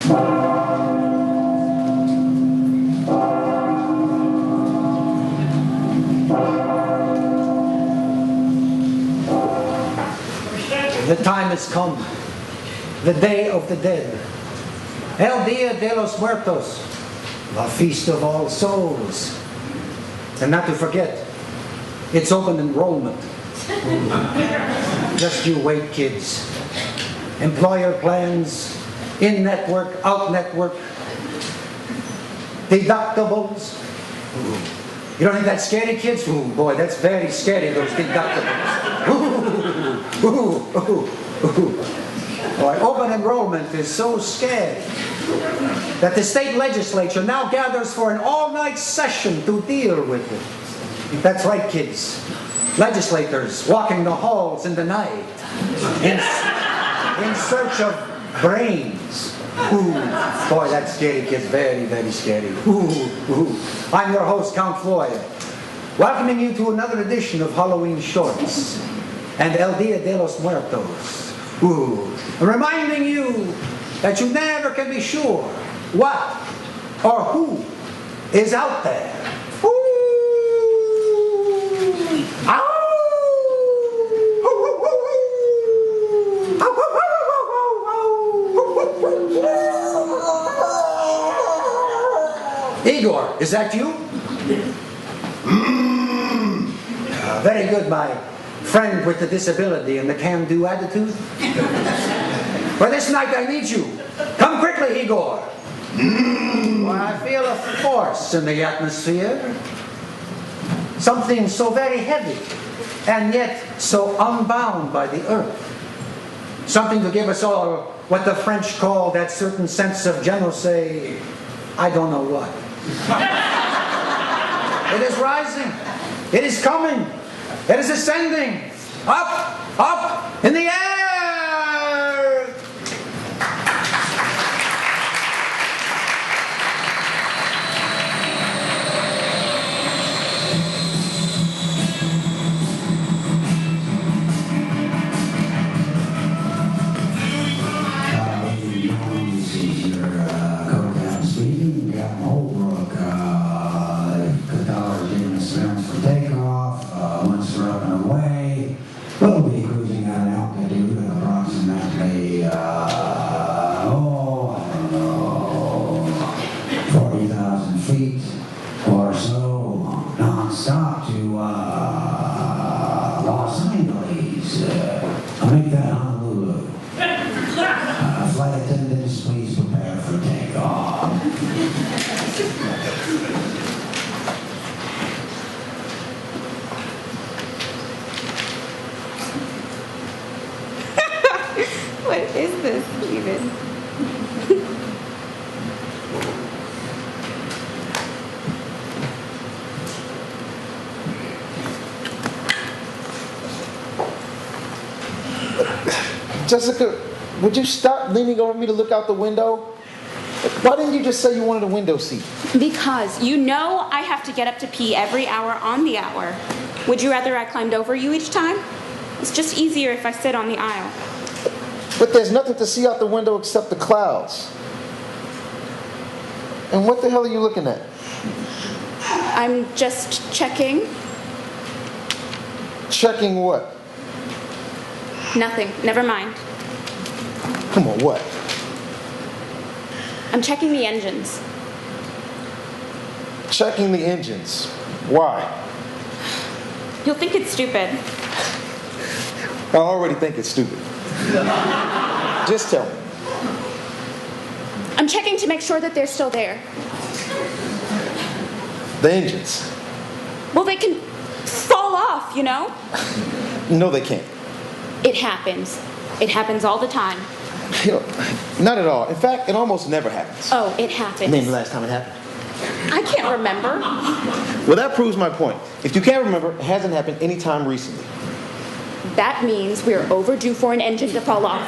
The time has come, the Day of the Dead, El Dia de los Muertos, the Feast of All Souls. And not to forget, it's open enrollment. Just you wait, kids. Employer plans, in-network, out-network, deductibles. You don't think that's scary, kids? Ooh, boy, that's very scary, those deductibles. Boy, open enrollment is so scary that the state legislature now gathers for an all-night session to deal with it. That's right, kids. Legislators walking the halls in the night in search of brains. Ooh, boy, that's scary, kids. Very, very scary. Ooh. I'm your host, Count Floyd, welcoming you to another edition of Halloween Shorts and El Dia de los Muertos. Ooh, reminding you that you never can be sure what or who is out there. Ooh. Ow. Igor, is that you? Very good, my friend with the disability and the can-do attitude. For this night I need you. Come quickly, Igor. Well, I feel a force in the atmosphere. Something so very heavy and yet so unbound by the earth. Something to give us all what the French call that certain sense of je ne sais, I don't know what. It is rising. It is coming. It is ascending. Up in the air. We'll be cruising at altitude of approximately, 40,000 feet or so, non-stop to Los Angeles. I'll make that Honolulu. Flight attendants, please prepare for takeoff. What is this even? Jessica, would you stop leaning over me to look out the window? Why didn't you just say you wanted a window seat? Because you know I have to get up to pee every hour on the hour. Would you rather I climbed over you each time? It's just easier if I sit on the aisle. But there's nothing to see out the window except the clouds. And what the hell are you looking at? I'm just checking. Checking what? Nothing. Never mind. Come on, what? I'm checking the engines. Checking the engines. Why? You'll think it's stupid. I already think it's stupid. Just tell me. I'm checking to make sure that they're still there. The engines. Well, they can fall off, you know? No, they can't. It happens. It happens all the time. You know, not at all. In fact, it almost never happens. Oh, it happens. Name the last time it happened. I can't remember. Well, that proves my point. If you can't remember, it hasn't happened any time recently. That means we're overdue for an engine to fall off.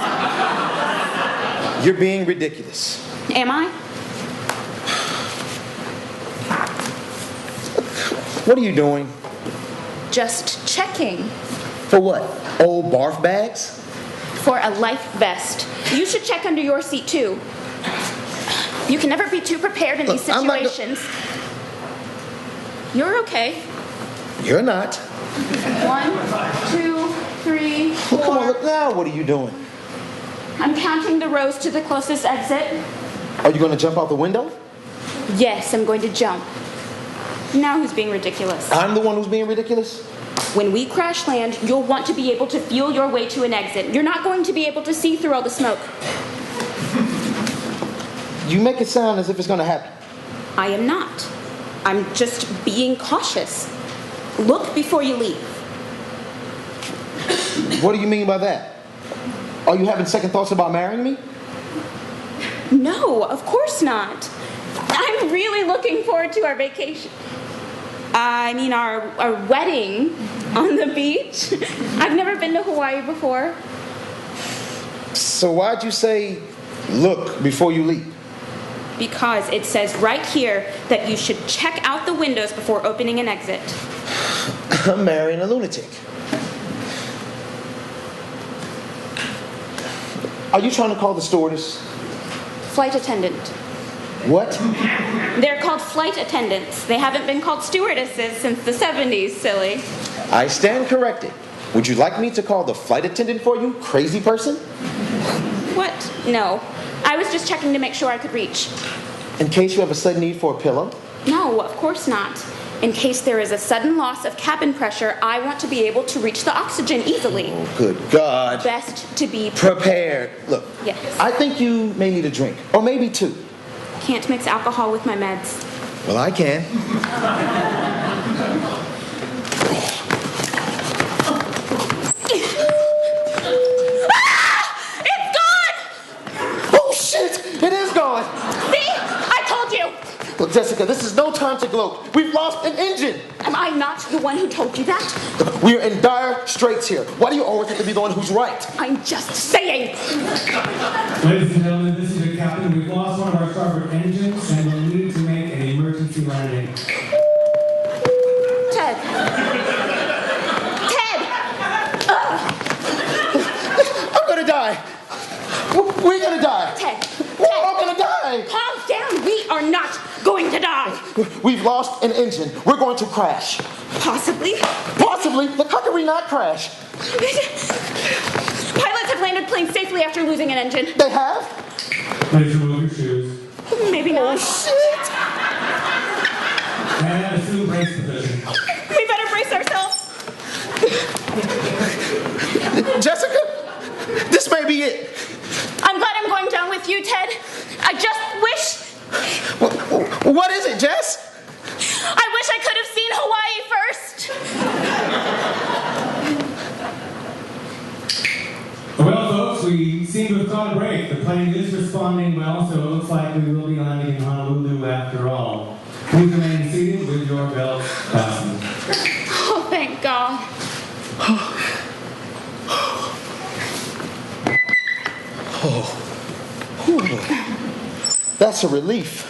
You're being ridiculous. Am I? What are you doing? Just checking. For what? Old barf bags? For a life vest. You should check under your seat, too. You can never be too prepared in these Look, I'm not situations. You're okay. You're not. 1, 2, 3, 4. Well, come on, look now. What are you doing? I'm counting the rows to the closest exit. Are you going to jump out the window? Yes, I'm going to jump. Now who's being ridiculous? I'm the one who's being ridiculous? When we crash land, you'll want to be able to feel your way to an exit. You're not going to be able to see through all the smoke. You make it sound as if it's going to happen. I am not. I'm just being cautious. Look before you leave. What do you mean by that? Are you having second thoughts about marrying me? No, of course not. I'm really looking forward to our vacation. Our wedding on the beach. I've never been to Hawaii before. So why'd you say, look before you leave? Because it says right here that you should check out the windows before opening an exit. I'm marrying a lunatic. Are you trying to call the stewardess? Flight attendant. What? They're called flight attendants. They haven't been called stewardesses since the 70s, silly. I stand corrected. Would you like me to call the flight attendant for you, crazy person? What? No. I was just checking to make sure I could reach. In case you have a sudden need for a pillow? No, of course not. In case there is a sudden loss of cabin pressure, I want to be able to reach the oxygen easily. Oh, good God. Best to be Prepared. Look, Yes. I think you may need a drink, or maybe two. Can't mix alcohol with my meds. Well, I can. It's gone! Oh, shit! It is gone! See? I told you! Look, Jessica, this is no time to gloat. We've lost an engine! Am I not the one who told you that? We're in dire straits here. Why do you always have to be the one who's right? I'm just saying! Ladies and gentlemen, this is the captain. We've lost one of our starboard engines and we'll need to make an emergency landing. Ted. Ted! I'm gonna die. We're gonna die. Ted. We're all gonna die. Calm down. We are not going to die. We've lost an engine. We're going to crash. Possibly. Possibly. Look, how can we not crash? Pilots have landed planes safely after losing an engine. They have? Please remove your shoes. Maybe not. Oh, shit! And assume brace position. We better brace ourselves. Jessica, this may be it. I'm glad I'm going down with you, Ted. I just wish... What is it, Jess? I wish I could have seen Hawaii first. Well, folks, we seem to have caught a break. The plane is responding well, so it looks like we will be landing in Honolulu after all. Please remain seated with your belts fastened. Oh, thank God. That's a relief.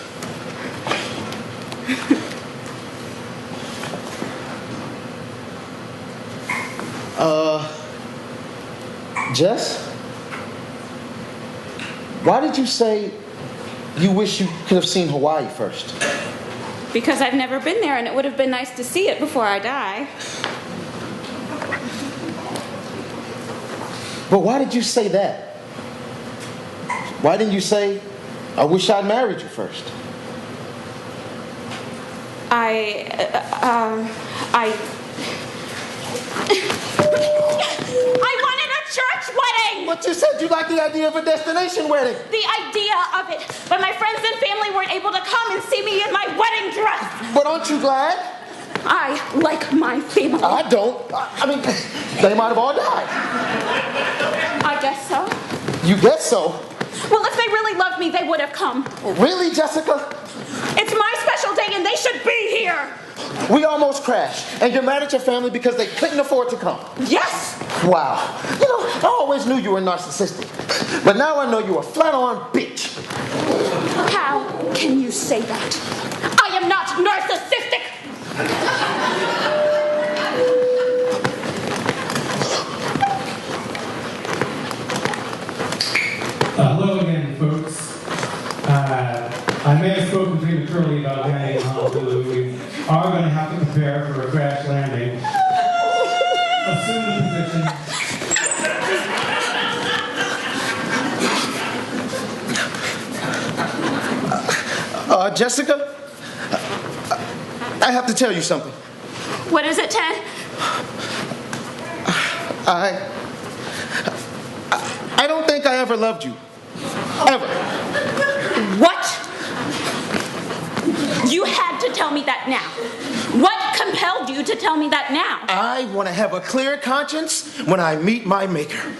Jess? Why did you say you wish you could have seen Hawaii first? Because I've never been there and it would have been nice to see it before I die. But why did you say that? Why didn't you say, I wish I'd married you first? I wanted a church wedding! But you said you liked the idea of a destination wedding. The idea of it. But my friends and family weren't able to come and see me in my wedding dress. But aren't you glad? I like my family. I don't. I mean, they might have all died. I guess so. You guess so. Well, if they really loved me, they would have come. Really, Jessica? It's my special day and they should be here. We almost crashed, and you're mad at your family because they couldn't afford to come. Yes! Wow. You know, I always knew you were narcissistic, but now I know you're a flat-on bitch. How can you say that? I am not narcissistic! Hello again, folks. I may have spoken prematurely about landing in Honolulu. We are going to have to prepare for a crash landing. Assume the position. Jessica, I have to tell you something. What is it, Ted? I don't think I ever loved you. Ever. What? You had to tell me that now. What compelled you to tell me that now? I want to have a clear conscience when I meet my maker.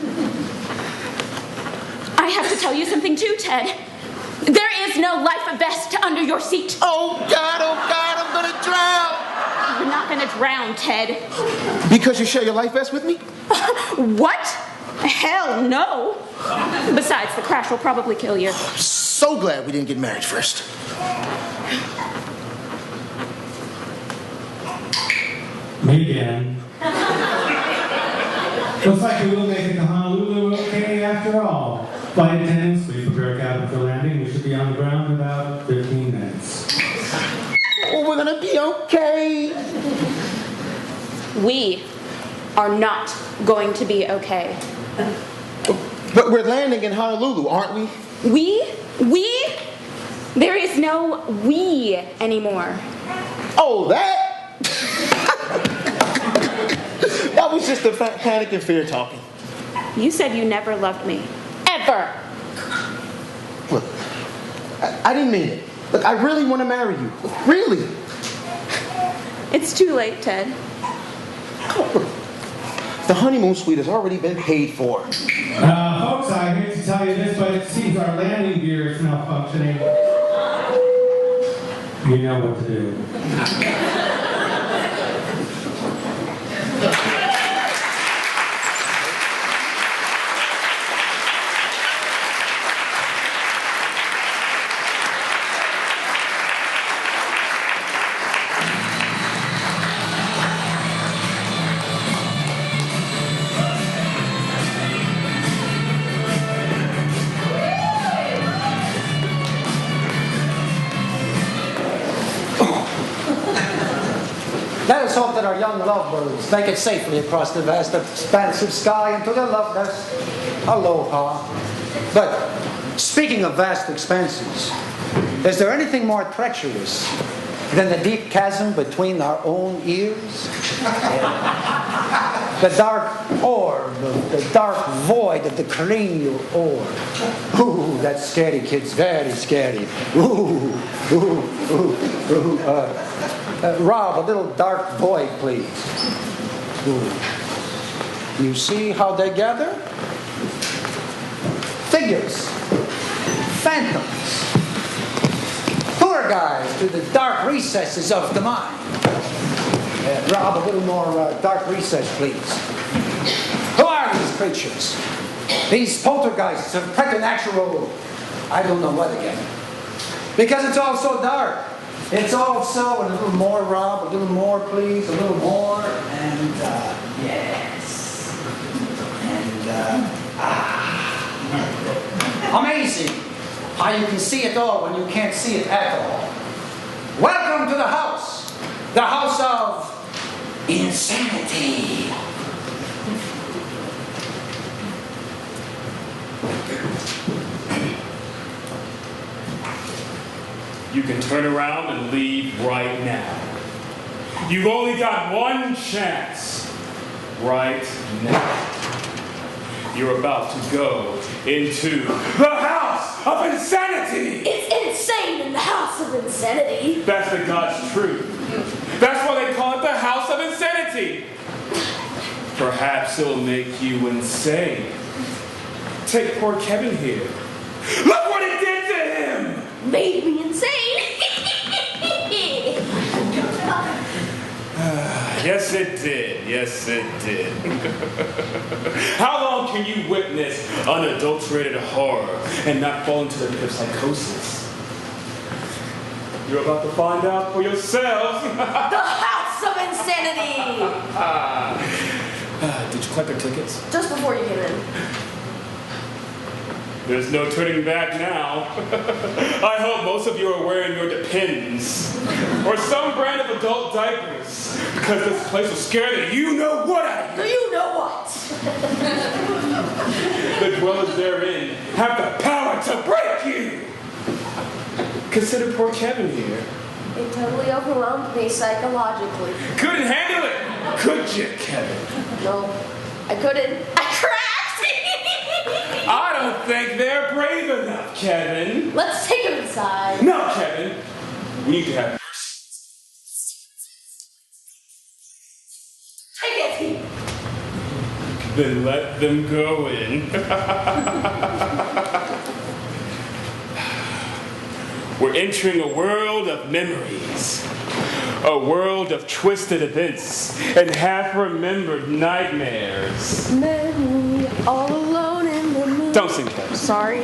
I have to tell you something too, Ted. There is no life vest under your seat. Oh God, I'm gonna drown. You're not gonna drown, Ted. Because you share your life vest with me? What? Hell no. Besides, the crash will probably kill you. So glad we didn't get married first. Me again. Looks like we will make it to Honolulu okay after all. Flight attendants, please prepare a cabin for landing. We should be on the ground in about 15 minutes. Oh, we're gonna be okay. We are not going to be okay. But we're landing in Honolulu, aren't we? We? There is no we anymore. Oh, that? That was just the panic and fear talking. You said you never loved me. Ever. Look, I didn't mean it. Look, I really want to marry you. Really. It's too late, Ted. The honeymoon suite has already been paid for. Folks, I hate to tell you this, but it seems our landing gear is malfunctioning. You know what to do. Let us hope that our young lovebirds make it safely across the vast expanse of sky into their love nest. Aloha. But speaking of vast expanses, is there anything more treacherous than the deep chasm between our own ears? The dark orb, the dark void of the cranial orb. Ooh, that's scary, kids. Very scary. Ooh. Rob, a little dark void, please. Ooh. You see how they gather? Figures. Phantoms. Tour guides to the dark recesses of the mind. Rob, a little more dark recess, please. Who are these creatures? These poltergeists of preternatural, I don't know what again. Because it's all so dark. It's all so, and a little more, Rob, a little more, please, a little more, and, yes. And, amazing how you can see it all when you can't see it at all. Welcome to the house of insanity. You can turn around and leave right now. You've only got one chance. Right now. You're about to go into the House of Insanity! It's insane in the House of Insanity. That's the God's truth. That's why they call it the House of Insanity. Perhaps it'll make you insane. Take poor Kevin here. Look what it did to him! Made me insane. Yes, it did. Yes, it did. How long can you witness unadulterated horror and not fall into the pit of psychosis? You're about to find out for yourselves. The House of Insanity. Did you collect their tickets? Just before you came in. There's no turning back now. I hope most most of you are wearing your Depends or some brand of adult diapers because this place will scare the you-know-what out of you. Do you know what? The dwellers therein have the power to break you. Consider poor Kevin here. It totally overwhelmed me psychologically. Couldn't handle it, could you, Kevin? No, I couldn't. I cracked! I don't think they're brave enough, Kevin. Let's take him inside. No, Kevin. We need to have Take it! then let them go in. We're entering a world of memories, a world of twisted events and half-remembered nightmares. Memory, all alone in the moon. Don't sing, Kevin. Sorry.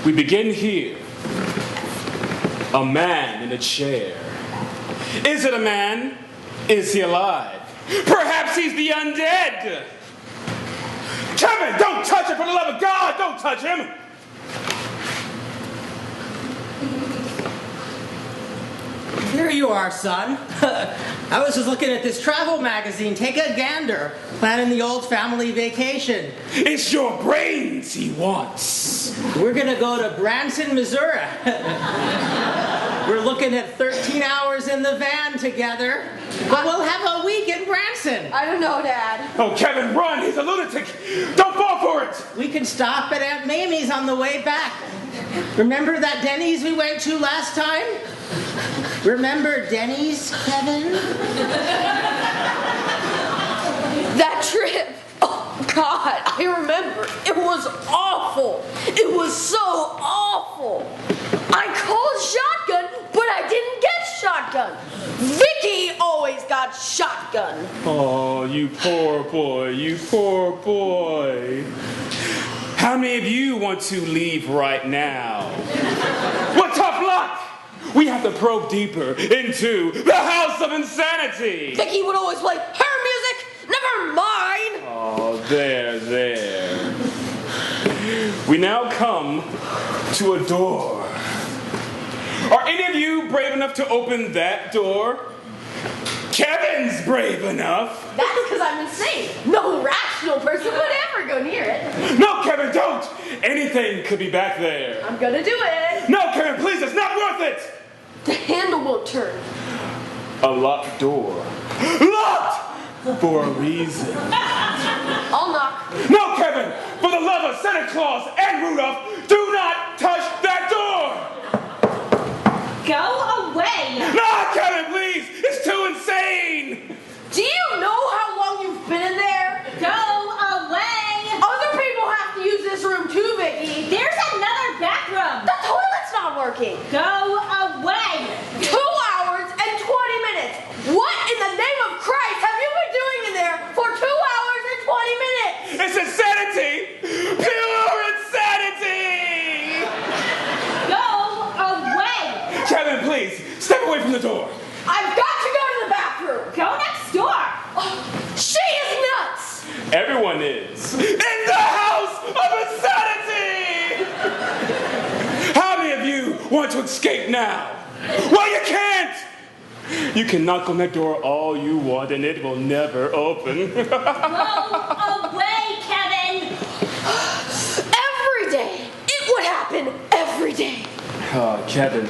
We begin here. A man in a chair. Is it a man? Is he alive? Perhaps he's the undead. Kevin, don't touch him, for the love of God, don't touch him. Here you are, son. I was just looking at this travel magazine. Take a gander. Planning the old family vacation. It's your brains he wants. We're going to go to Branson, Missouri. We're looking at 13 hours in the van together. But we'll have a week in Branson. I don't know, Dad. Oh, Kevin, run. He's a lunatic. Don't fall for it. We can stop at Aunt Mamie's on the way back. Remember that Denny's we went to last time? Remember Denny's, Kevin? That trip. Oh, God, I remember. It was awful. It was so awful. I called shotgun, but I didn't get shotgun. Vicky always got shotgun. Oh, you poor boy, you poor boy. How many of you want to leave right now? What tough luck! We have to probe deeper into the House of Insanity. Vicky would always play her music, never mine. Oh, there. We now come to a door. Are any of you brave enough to open that door? Kevin's brave enough. That's because I'm insane. No rational person would ever go near it. No, Kevin, don't. Anything could be back there. I'm gonna do it. No, Kevin, please, it's not worth it. The handle won't turn. A locked door. Locked! For a reason. I'll knock. No, Kevin! For the love of Santa Claus and Rudolph, do not touch that door! Go away! No, Kevin, please! It's too insane! Do you know how long you've been in there? Go away! Other people have to use this room too, Vicky. There's another bathroom! The toilet's not working. Go away! 2 hours and 20 minutes. What in the name of Christ have you been doing in there for 2 hours and 20 minutes? It's insanity! Pure insanity! Go away! Kevin, please, step away from the door. I've got to go to the bathroom. Go next door! Oh, she is nuts. Everyone is. In the House of Insanity! How many of you want to escape now? Well, you can't! You can knock on that door all you want and it will never open. Go away, Kevin! Every day. It would happen every day. Oh, Kevin,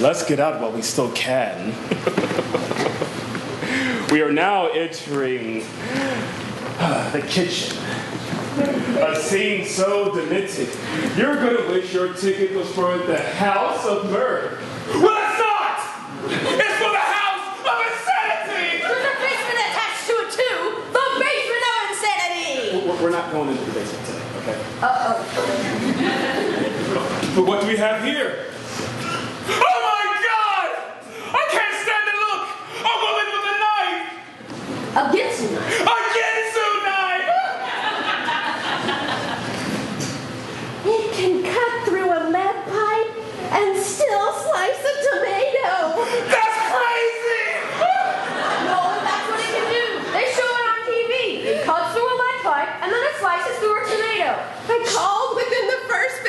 let's get out while we still can. We are now entering the kitchen. A scene so demented, you're gonna wish your ticket was for the House of Murder. Well, it's not! It's for the House of Insanity! There's a basement attached to it too. The basement of insanity. We're not going into the basement today, okay? Uh-oh. But what do we have here? Oh my God! I can't stand to look! A woman with a knife! A Ginsu knife. A Ginsu knife! It can cut through a lead pipe and still slice a tomato. That's crazy! No, that's what it can do. They show it on TV. It cuts through a lead pipe and then it slices through a tomato. I called within the first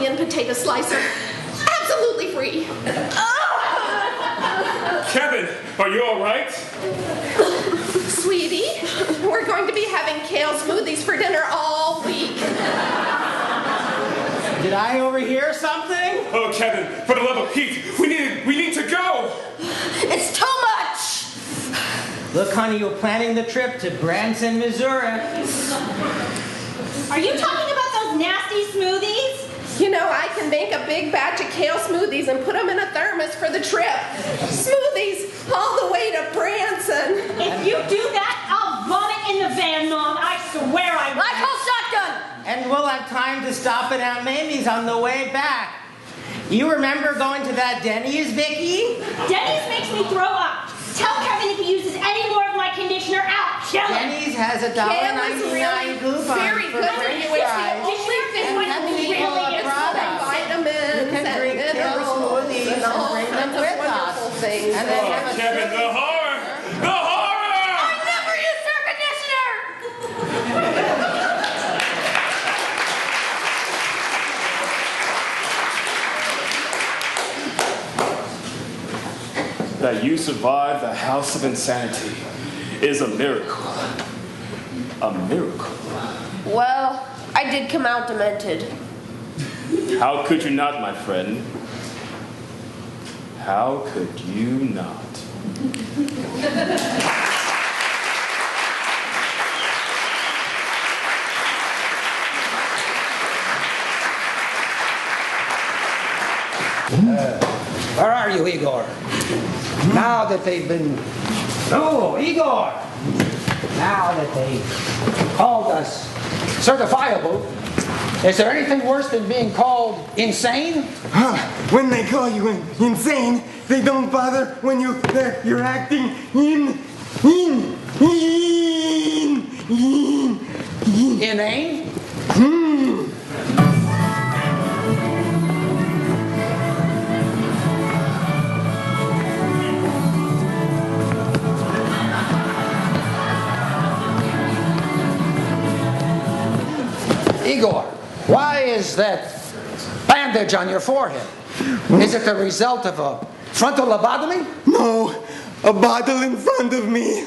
onion potato slicer. Absolutely free. Kevin, are you all right? Sweetie, we're going to be having kale smoothies for dinner all week. Did I overhear something? Oh, Kevin, for the love of Pete, we need to go. It's too much! Look, honey, you're planning the trip to Branson, Missouri. Are you talking about those nasty smoothies? You know, I can make a big batch of kale smoothies and put them in a thermos for the trip. Smoothies all the way to Branson. If you do that, I'll vomit in the van, Mom. I swear I will. I call shotgun! And we'll have time to stop at Aunt Mamie's on the way back. You remember going to that Denny's, Vicky? Denny's makes me throw up. Tell Kevin if he uses any more of my conditioner, I'll kill him. Denny's has a Kale is $1.99 really coupon very for good for French you. It's the fries. only thing And we Pepsi really Cola get products. vitamins You can drink and kale minerals smoothies and all and bring them kinds of with wonderful us. things. And then have a Kevin, the horror! The horror! I never used air conditioner! That you survived the house of insanity is a miracle. A miracle. Well, I did come out demented. How could you not, my friend? How could you not? Where are you, Igor? Now that they've been... Oh, Igor! Now that they've called us certifiable, is there anything worse than being called insane? When they call you insane, they don't bother when you're acting Inane? Igor, why is that bandage on your forehead? Is it the result of a frontal lobotomy? No, a bottle in front of me.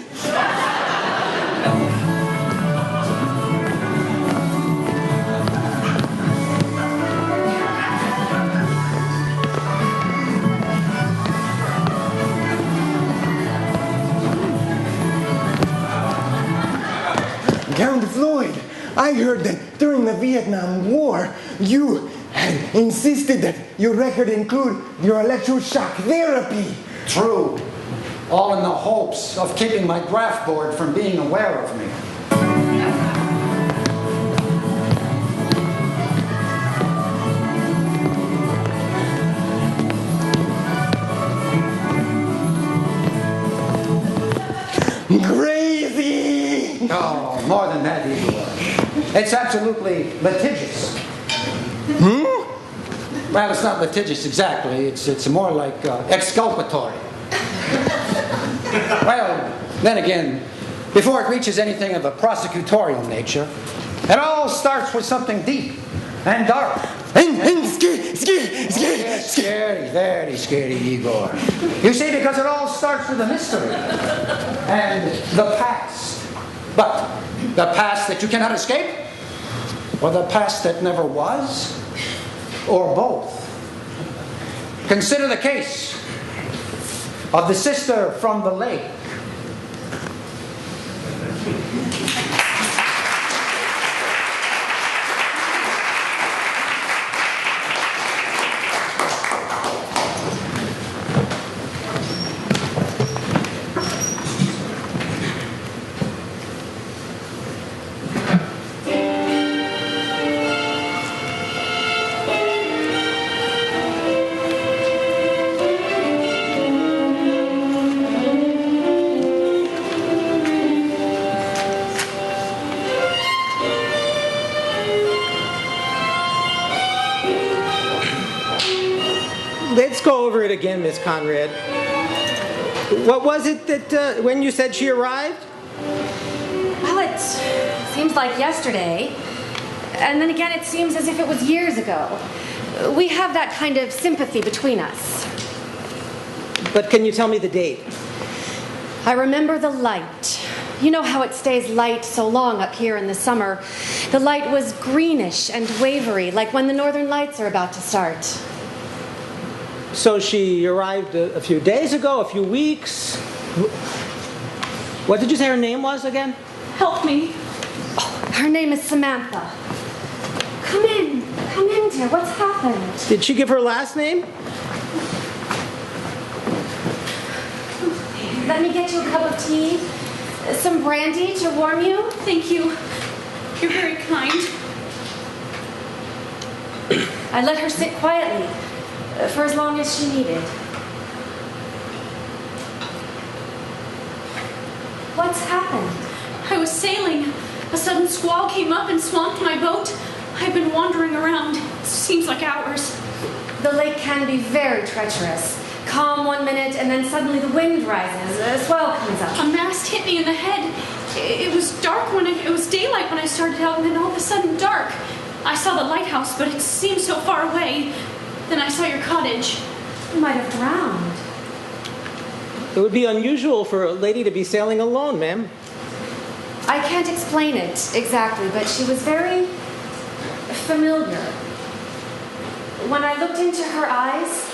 Count Floyd, I heard that during the Vietnam War, you had insisted that your record include your electroshock therapy. True. All in the hopes of keeping my draft board from being aware of me. Crazy! Oh, more than that, Igor. It's absolutely litigious. Well, it's not litigious exactly. It's more like exculpatory. Well, then again, before it reaches anything of a prosecutorial nature, it all starts with something deep and dark. And scary. Very scary, Igor. You see, because it all starts with a mystery and the past. But the past that you cannot escape, or the past that never was, or both. Consider the case of the sister from the lake. Let's go over it again, Miss Conrad. What was it that, when you said she arrived? Well, it seems like yesterday. And then again, it seems as if it was years ago. We have that kind of sympathy between us. But can you tell me the date? I remember the light. You know how it stays light so long up here in the summer? The light was greenish and wavery, like when the northern lights are about to start. So she arrived a few days ago, a few weeks. What did you say her name was again? Help me. Oh, her name is Samantha. Come in, dear. What's happened? Did she give her last name? Let me get you a cup of tea. Some brandy to warm you. Thank you. You're very kind. I let her sit quietly for as long as she needed. What's happened? I was sailing. A sudden squall came up and swamped my boat. I've been wandering around. Seems like hours. The lake can be very treacherous. Calm one minute, and then suddenly the wind rises. A swell comes up. A mast hit me in the head. It was dark it was daylight when I started out, and then all of a sudden dark. I saw the lighthouse, but it seemed so far away. Then I saw your cottage. You might have drowned. It would be unusual for a lady to be sailing alone, ma'am. I can't explain it exactly, but she was very familiar. When I looked into her eyes,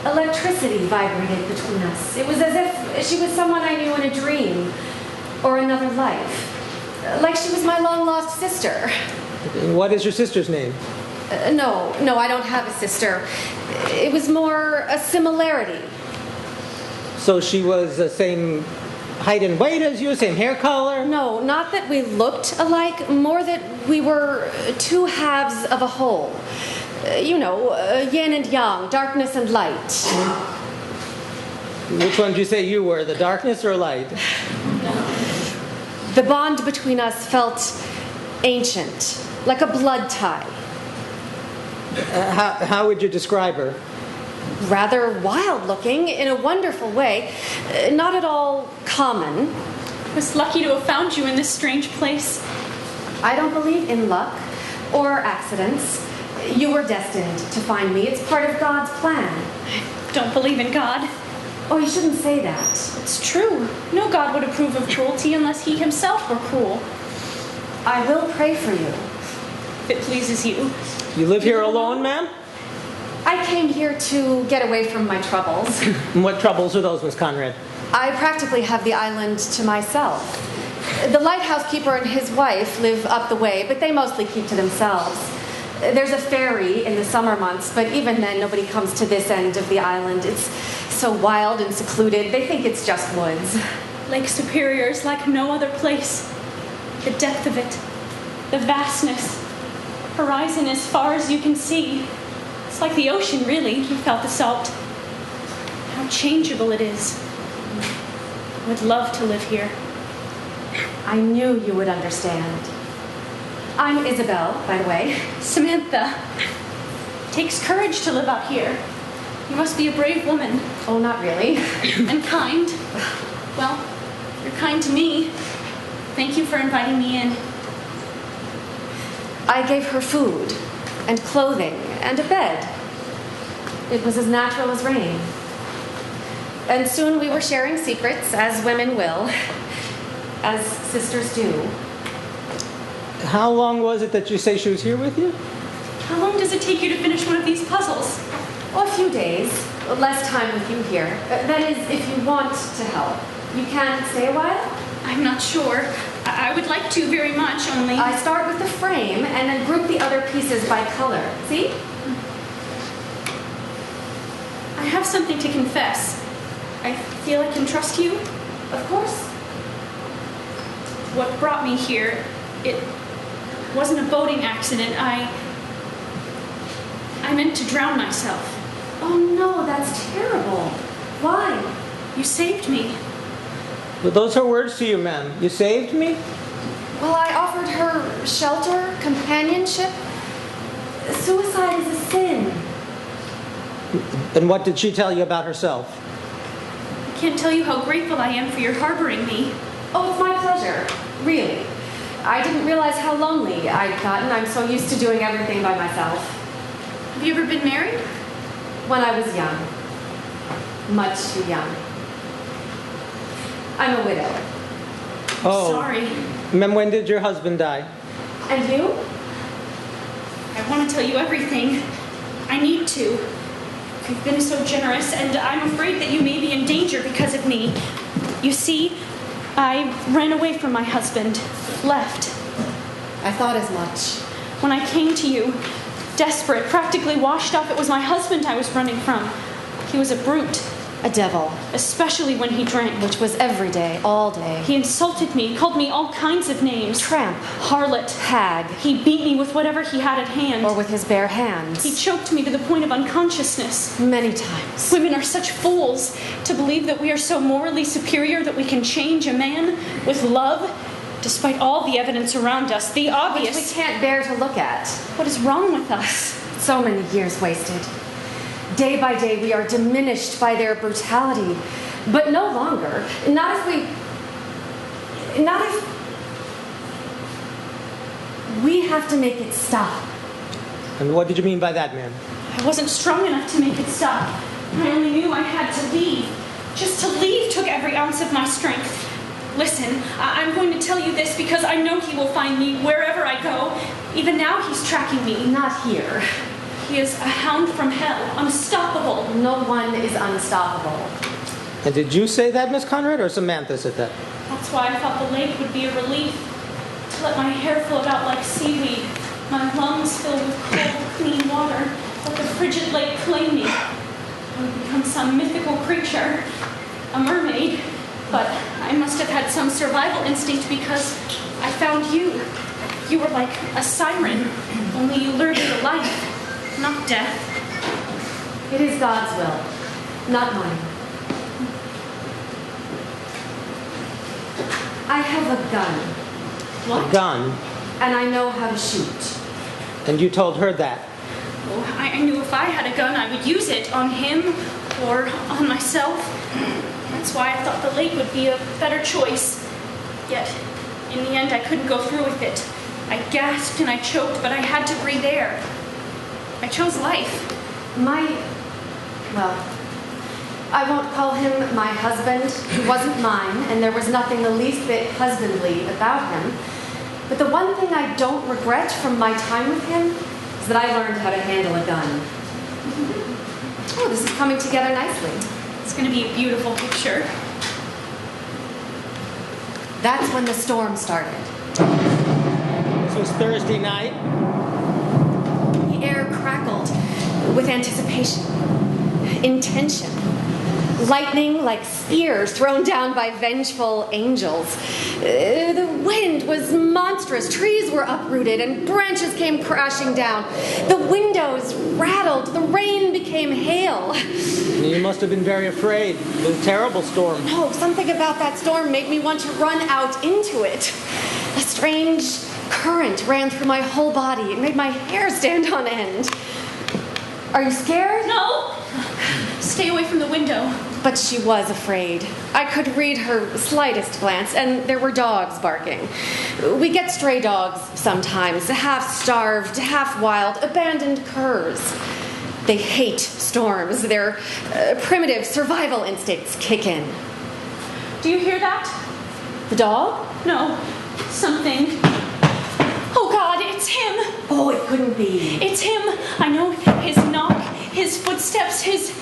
electricity vibrated between us. It was as if she was someone I knew in a dream or another life. Like she was my long-lost sister. What is your sister's name? No, I don't have a sister. It was more a similarity. So she was the same height and weight as you, same hair color? No, not that we looked alike, more that we were two halves of a whole. You know, yin and yang, darkness and light. Which one did you say you were, the darkness or light? The bond between us felt ancient, like a blood tie. How would you describe her? Rather wild-looking, in a wonderful way. Not at all common. I was lucky to have found you in this strange place. I don't believe in luck or accidents. You were destined to find me. It's part of God's plan. I don't believe in God. Oh, you shouldn't say that. It's true. No God would approve of cruelty unless he himself were cruel. I will pray for you. If it pleases you. You live here alone, ma'am? I came here to get away from my troubles. And what troubles are those, Miss Conrad? I practically have the island to myself. The lighthouse keeper and his wife live up the way, but they mostly keep to themselves. There's a ferry in the summer months, but even then nobody comes to this end of the island. It's so wild and secluded. They think it's just woods. Lake Superior is like no other place. The depth of it, the vastness, horizon as far as you can see. It's like the ocean, really, without the salt. How changeable it is. I would love to live here. I knew you would understand. I'm Isabel, by the way. Samantha. It takes courage to live out here. You must be a brave woman. Oh, not really. And kind. Well, you're kind to me. Thank you for inviting me in. I gave her food and clothing and a bed. It was as natural as rain. And soon we were sharing secrets, as women will, as sisters do. How long was it that you say she was here with you? How long does it take you to finish one of these puzzles? Oh, a few days. Less time with you here. That is, if you want to help. You can stay a while? I'm not sure. I would like to very much, only... I start with the frame and then group the other pieces by color. See? I have something to confess. I feel I can trust you. Of course. What brought me here, it wasn't a boating accident. I meant to drown myself. Oh no, that's terrible. Why? You saved me. Well, those are words to you, ma'am. You saved me? Well, I offered her shelter, companionship. Suicide is a sin. And what did she tell you about herself? I can't tell you how grateful I am for your harboring me. Oh, it's my pleasure. Really. I didn't realize how lonely I'd gotten. I'm so used to doing everything by myself. Have you ever been married? When I was young. Much too young. I'm a widow. Oh. Sorry. Ma'am, when did your husband die? And you? I want to tell you everything. I need to. You've been so generous, and I'm afraid that you may be in danger because of me. You see, I ran away from my husband, left. I thought as much. When I came to you, desperate, practically washed up, it was my husband I was running from. He was a brute. A devil. Especially when he drank. Which was every day, all day. He insulted me, called me all kinds of names. Tramp. Harlot. Hag. He beat me with whatever he had at hand. Or with his bare hands. He choked me to the point of unconsciousness. Many times. Women are such fools to believe that we are so morally superior that we can change a man with love, despite all the evidence around us, the obvious. Which we can't bear to look at. What is wrong with us? So many years wasted. Day by day, we are diminished by their brutality. But no longer. Not if we have to make it stop. And what did you mean by that, ma'am? I wasn't strong enough to make it stop. I only knew I had to leave. Just to leave took every ounce of my strength. Listen, I'm going to tell you this because I know he will find me wherever I go. Even now he's tracking me. Not here. He is a hound from hell, unstoppable. No one is unstoppable. And did you say that, Miss Conrad, or Samantha said that? That's why I thought the lake would be a relief. To let my hair float out like seaweed, my lungs filled with cold, clean water, let the frigid lake claim me. I would become some mythical creature, a mermaid. But I must have had some survival instinct because I found you. You were like a siren, only you lured me to life. Not death. It is God's will, not mine. I have a gun. What? A gun? And I know how to shoot. And you told her that? Oh, I knew if I had a gun, I would use it on him or on myself. That's why I thought the lake would be a better choice. Yet, in the end, I couldn't go through with it. I gasped and I choked, but I had to breathe air. I chose life. Well, I won't call him my husband. He wasn't mine, and there was nothing the least bit husbandly about him. But the one thing I don't regret from my time with him is that I learned how to handle a gun. Oh, this is coming together nicely. It's going to be a beautiful picture. That's when the storm started. This was Thursday night. The air crackled with anticipation, intention. Lightning like spears thrown down by vengeful angels. The wind was monstrous. Trees were uprooted and branches came crashing down. The windows rattled. The rain became hail. You must have been very afraid. It was a terrible storm. No, something about that storm made me want to run out into it. A strange current ran through my whole body. It made my hair stand on end. Are you scared? No! Stay away from the window. But she was afraid. I could read her slightest glance, and there were dogs barking. We get stray dogs sometimes, half-starved, half-wild, abandoned curs. They hate storms. Their primitive survival instincts kick in. Do you hear that? The dog? No. Something. Oh, God, it's him. Oh, it couldn't be. It's him. I know his knock, his footsteps, his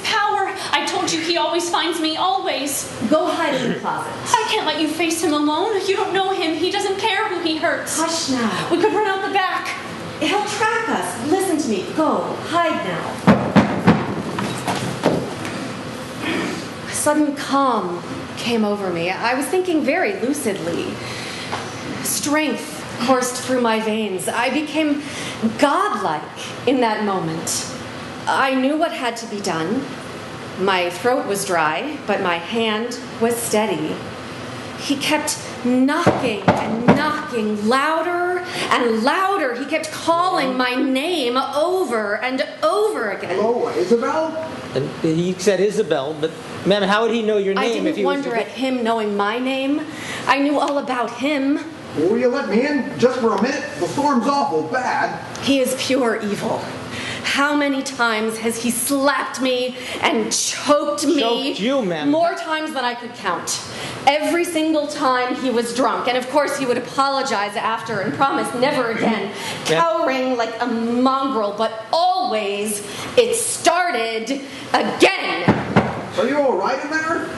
power. I told you he always finds me, always. Go hide in the closet. I can't let you face him alone. You don't know him. He doesn't care who he hurts. Hush now. We could run out the back. He'll track us. Listen to me. Go. Hide now. A sudden calm came over me. I was thinking very lucidly. Strength coursed through my veins. I became godlike in that moment. I knew what had to be done. My throat was dry, but my hand was steady. He kept knocking and knocking, louder and louder. He kept calling my name over and over again. Hello, Isabel? And he said Isabel, but ma'am, how would he know your name if he was... I didn't wonder at him knowing my name. I knew all about him. Will you let me in just for a minute? The storm's awful bad. He is pure evil. How many times has he slapped me and choked me? Choked you, ma'am. More times than I could count. Every single time he was drunk. And of course he would apologize after and promise never again. Cowering like a mongrel, but always it started again. Are you all right in there?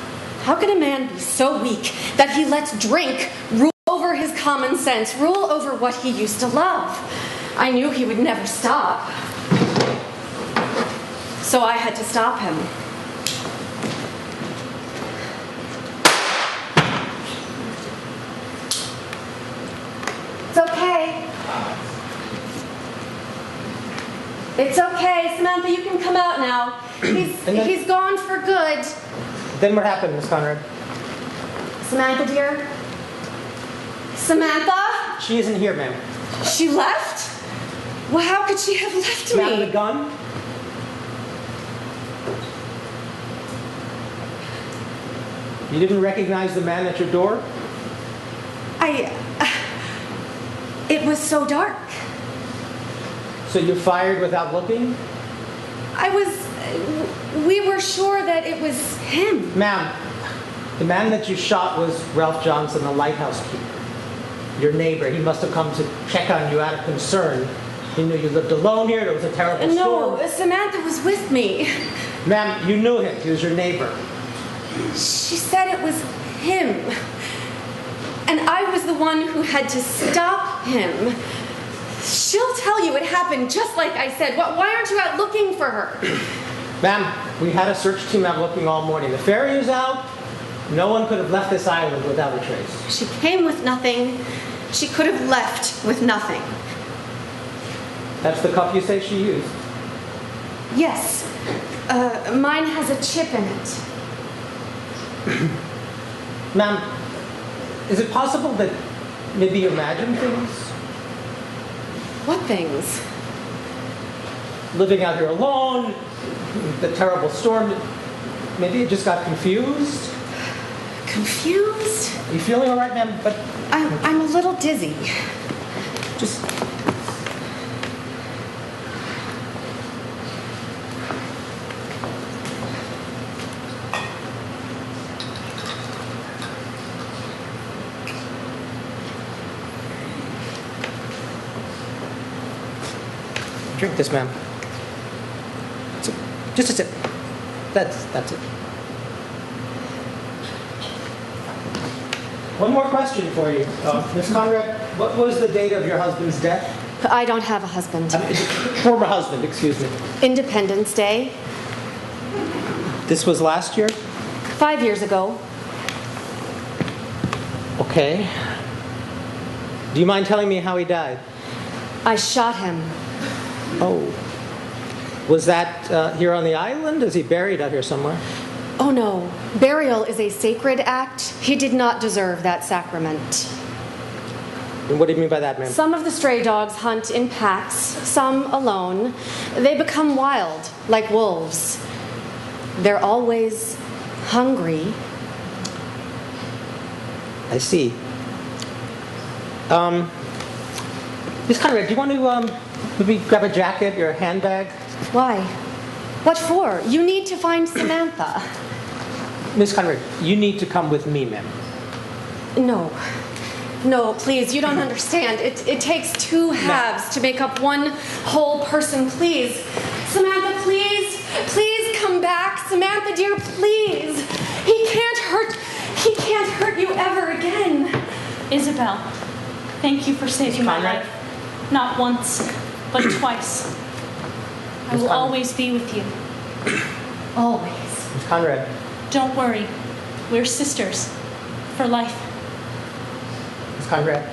How can a man be so weak that he lets drink rule over his common sense, rule over what he used to love? I knew he would never stop. So I had to stop him. It's okay. It's okay, Samantha, you can come out now. He's gone for good. Then what happened, Miss Conrad? Samantha, dear? Samantha? She isn't here, ma'am. She left? Well, how could she have left Ma'am, me? the gun? You didn't recognize the man at your door? It was so dark. So you fired without looking? We were sure that it was him. Ma'am, the man that you shot was Ralph Johnson, the lighthouse keeper. Your neighbor. He must have come to check on you out of concern. He knew you lived alone here. There was a terrible storm. No, Samantha was with me. Ma'am, you knew him. He was your neighbor. She said it was him. And I was the one who had to stop him. She'll tell you it happened just like I said. Why aren't you out looking for her? Ma'am, we had a search team out looking all morning. The ferry is out. No one could have left this island without a trace. She came with nothing. She could have left with nothing. That's the cup you say she used? Yes. Mine has a chip in it. Ma'am, is it possible that maybe you imagined things? What things? Living out here alone, the terrible storm. Maybe you just got confused? Confused? Are you feeling all right, ma'am? But I'm a little dizzy. just... Drink this, ma'am. Just a sip. That's it. One more question for you. Miss Conrad, what was the date of your husband's death? I don't have a husband. Former husband, excuse me. Independence Day. This was last year? 5 years ago. Okay. Do you mind telling me how he died? I shot him. Oh. Was that here on the island? Is he buried out here somewhere? Oh no. Burial is a sacred act. He did not deserve that sacrament. And what do you mean by that, ma'am? Some of the stray dogs hunt in packs, some alone. They become wild, like wolves. They're always hungry. I see. Miss Conrad, do you want to maybe grab a jacket, your handbag? Why? What for? You need to find Samantha. Miss Conrad, you need to come with me, ma'am. No. No, please, you don't understand. It takes two halves to make up one whole person. Please. Samantha, please. Please come back. Samantha, dear, please. He can't hurt you ever again. Isabel, thank you for saving my life. Not once, but twice. I will always be with you. Always. Miss Conrad. Don't worry. We're sisters. For life. Miss Conrad.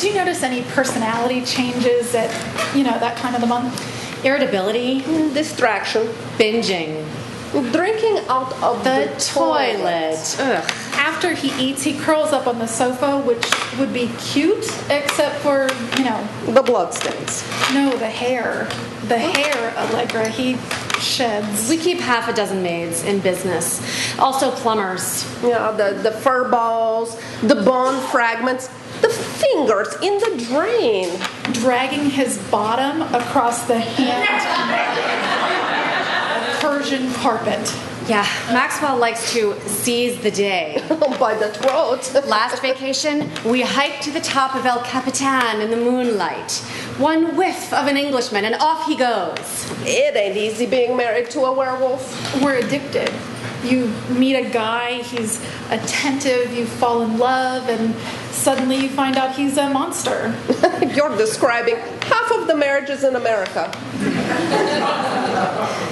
Do you notice any personality changes at, that time of the month? Irritability, Distraction. binging, Drinking out of the toilet. Ugh. After he eats, he curls up on the sofa, which would be cute, except for, The bloodstains. no, the hair. The hair, Allegra, he sheds. We keep half a dozen maids in business. Also plumbers. Yeah, the fur balls, the bone fragments, the fingers in the drain. Dragging his bottom across the hand Persian carpet. Yeah, Maxwell likes to seize the day. By the throat. Last vacation, we hiked to the top of El Capitan in the moonlight. One whiff of an Englishman, and off he goes. It ain't easy being married to a werewolf. We're addicted. You meet a guy, he's attentive, you fall in love, and suddenly you find out he's a monster. You're describing half of the marriages in America.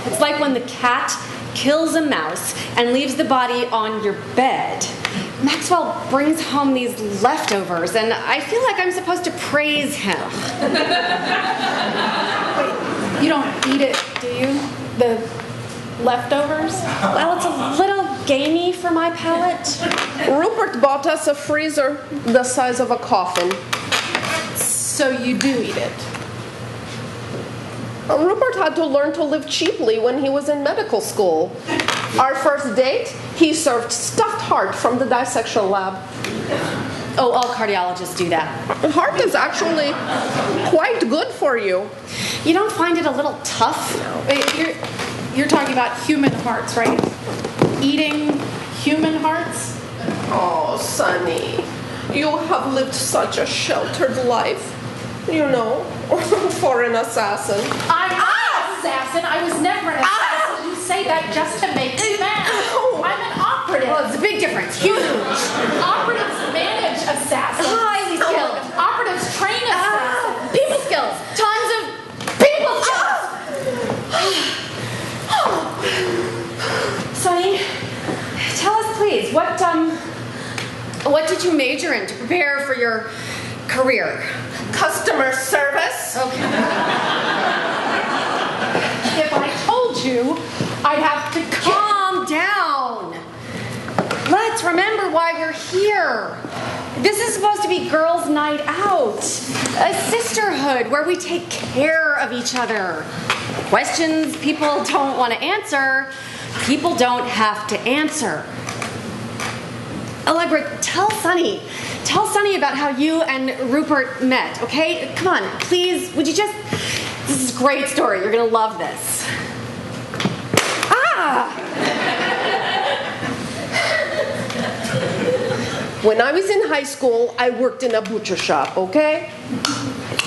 It's like when the cat kills a mouse and leaves the body on your bed. Maxwell brings home these leftovers, and I feel like I'm supposed to praise him. Wait, you don't eat it, do you? The leftovers? Well, it's a little gamey for my palate. Rupert bought us a freezer the size of a coffin. So you do eat it? Rupert had to learn to live cheaply when he was in medical school. Our first date, he served stuffed heart from the dissection lab. Oh, all cardiologists do that. Heart is actually quite good for you. You don't find it a little tough? Wait, you're talking about human hearts, right? Eating human hearts? Oh, Sonny, you have lived such a sheltered life. For an assassin. I'm not an assassin. I was never an assassin. You say that just to make me mad. I'm an operative. Well, it's a big difference. Huge. Operatives manage assassins. Highly skilled. Operatives train assassins. People skills. Tons of people skills. Sonny, tell us please, what did you major in to prepare for your career? Customer service. Okay. If I told you, I'd have to calm down. Let's remember why we're here. This is supposed to be girls' night out. A sisterhood where we take care of each other. Questions people don't want to answer, people don't have to answer. Allegra, tell Sonny about how you and Rupert met, okay? Come on, please, would you just... This is a great story. You're going to love this. When I was in high school, I worked in a butcher shop, okay?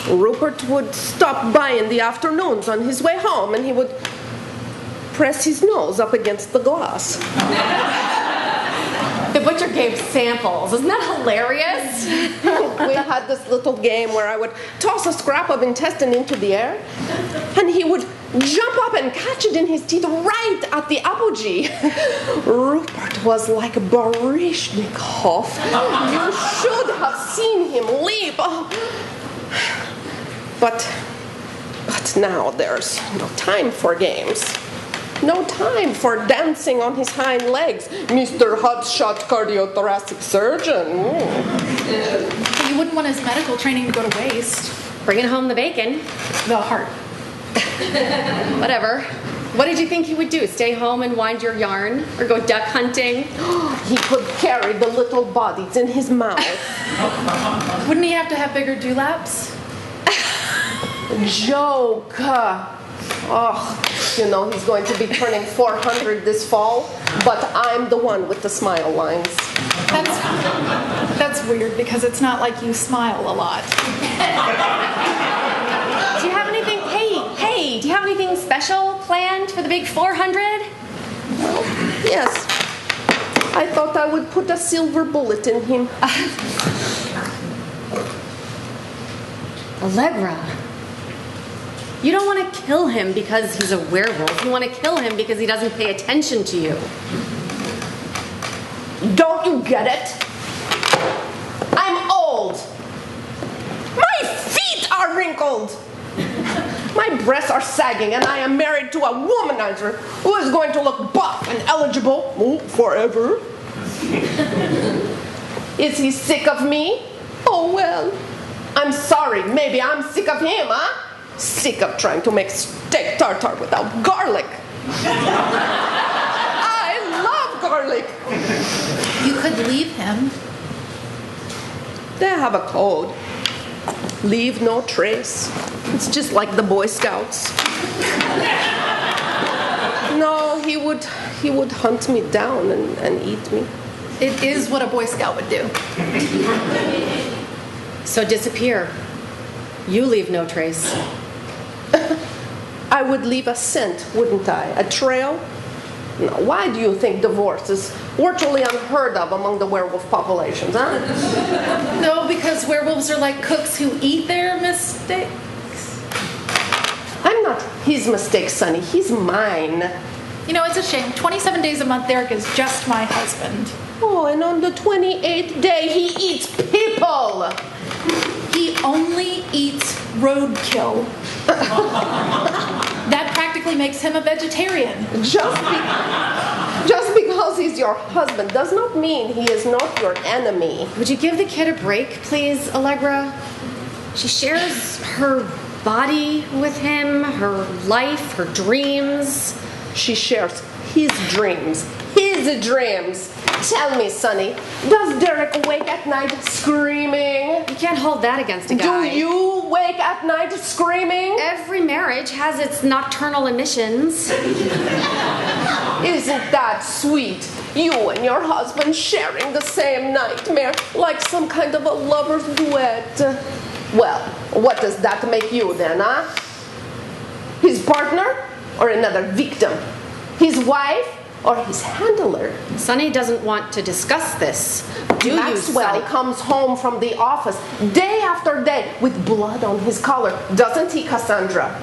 Rupert would stop by in the afternoons on his way home, and he would press his nose up against the glass. The butcher gave samples. Isn't that hilarious? We had this little game where I would toss a scrap of intestine into the air, and he would jump up and catch it in his teeth right at the apogee. Rupert was like Baryshnikov. You should have seen him leap. But now there's no time for games. No time for dancing on his hind legs, Mr. Hotshot Cardiothoracic Surgeon. You wouldn't want his medical training to go to waste. Bringing home the bacon. The heart. Whatever. What did you think he would do? Stay home and wind your yarn? Or go duck hunting? He could carry the little bodies in his mouth. Wouldn't he have to have bigger dewlaps? Joke. He's going to be turning 400 this fall, but I'm the one with the smile lines. That's weird because it's not like you smile a lot. Do you have anything, hey, do you have anything special planned for the big 400? Well, yes. I thought I would put a silver bullet in him. Allegra. You don't want to kill him because he's a werewolf. You want to kill him because he doesn't pay attention to you. Don't you get it? I'm old. killed. My breasts are sagging, and I am married to a womanizer who is going to look buff and eligible forever. Is he sick of me? Oh, well. I'm sorry. Maybe I'm sick of him, huh? Sick of trying to make steak tartare without garlic. I love garlic. You could leave him. They have a code. Leave no trace. It's just like the Boy Scouts. No, he would hunt me down and eat me. It is what a Boy Scout would do. So disappear. You leave no trace. I would leave a scent, wouldn't I? A trail? No, why do you think divorce is virtually unheard of among the werewolf populations, huh? No, because werewolves are like cooks who eat their mistakes. I'm not his mistake, Sonny. He's mine. You know, it's a shame. 27 days a month, Derek is just my husband. Oh, and on the 28th day, he eats people. He only eats roadkill. That practically makes him a vegetarian. Just because he's your husband does not mean he is not your enemy. Would you give the kid a break, please, Allegra? She shares her body with him, her life, her dreams. She shares his dreams. His dreams. Tell me, Sonny, does Derek wake at night screaming? You can't hold that against a guy. Do you wake at night screaming? Every marriage has its nocturnal emissions. Isn't that sweet? You and your husband sharing the same nightmare, like some kind of a lover's duet. Well, what does that make you then, huh? His partner or another victim? His wife or his handler? Sonny doesn't want to discuss this. Do Maxwell you, comes home from the office day after day with blood on his collar, doesn't he, Cassandra?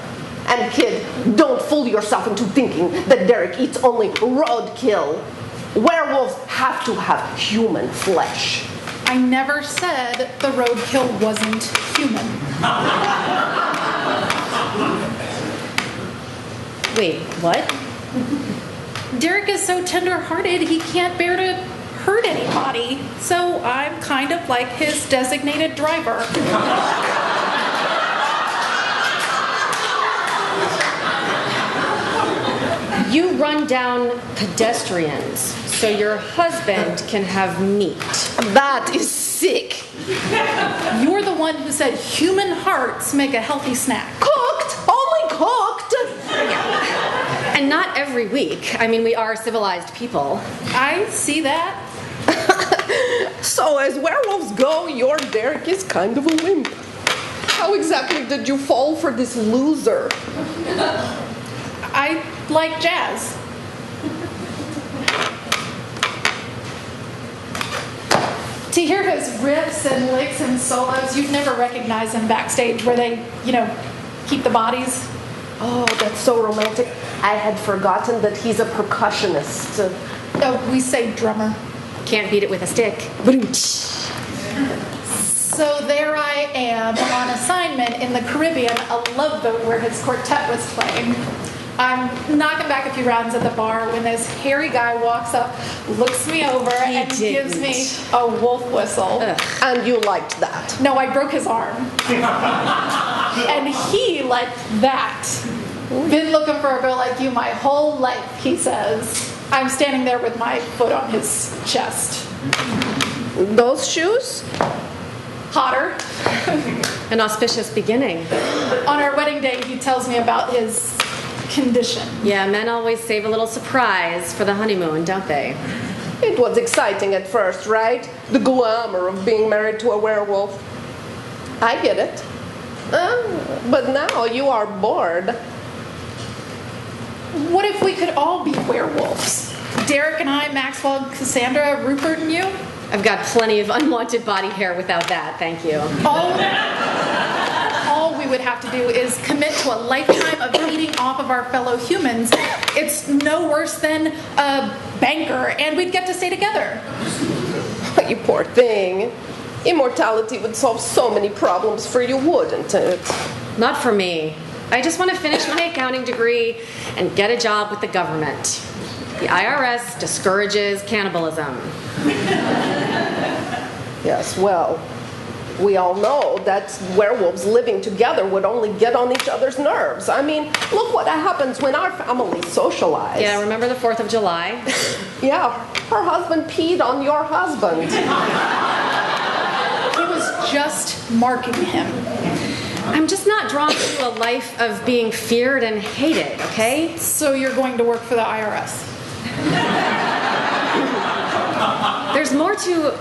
And kid, don't fool yourself into thinking that Derek eats only roadkill. Werewolves have to have human flesh. I never said the roadkill wasn't human. Wait, what? Derek is so tender-hearted, he can't bear to hurt anybody. So I'm kind of like his designated driver. You run down pedestrians so your husband can have meat. That is sick. You're the one who said human hearts make a healthy snack. Cooked! Only cooked! And not every week. I mean, we are civilized people. I see that. So as werewolves go, your Derek is kind of a wimp. How exactly did you fall for this loser? I like jazz. To hear his riffs and licks and solos, you'd never recognize him backstage where they, keep the bodies. Oh, that's so romantic. I had forgotten that he's a percussionist. Oh, we say drummer. Can't beat it with a stick. So there I am on assignment in the Caribbean, a love boat where his quartet was playing. I'm knocking back a few rounds at the bar when this hairy guy walks up, looks me over, and gives me a wolf whistle. Ugh. And you liked that? No, I broke his arm. And he liked that. Been looking for a girl like you my whole life, he says. I'm standing there with my foot on his chest. Those shoes? Hotter. An auspicious beginning. On our wedding day, he tells me about his condition. Yeah, men always save a little surprise for the honeymoon, don't they? It was exciting at first, right? The glamour of being married to a werewolf. I get it. But now you are bored. What if we could all be werewolves? Derek and I, Maxwell, Cassandra, Rupert and you? I've got plenty of unwanted body hair without that, thank you. All we would have to do is commit to a lifetime of eating off of our fellow humans. It's no worse than a banker, and we'd get to stay together. You poor thing. Immortality would solve so many problems for you, wouldn't it? Not for me. I just want to finish my accounting degree and get a job with the government. The IRS discourages cannibalism. Yes, well, we all know that werewolves living together would only get on each other's nerves. I mean, look what happens when our families socialize. Yeah, remember the 4th of July? Yeah, her husband peed on your husband. He was just marking him. I'm just not drawn to a life of being feared and hated, okay? So you're going to work for the IRS? There's more to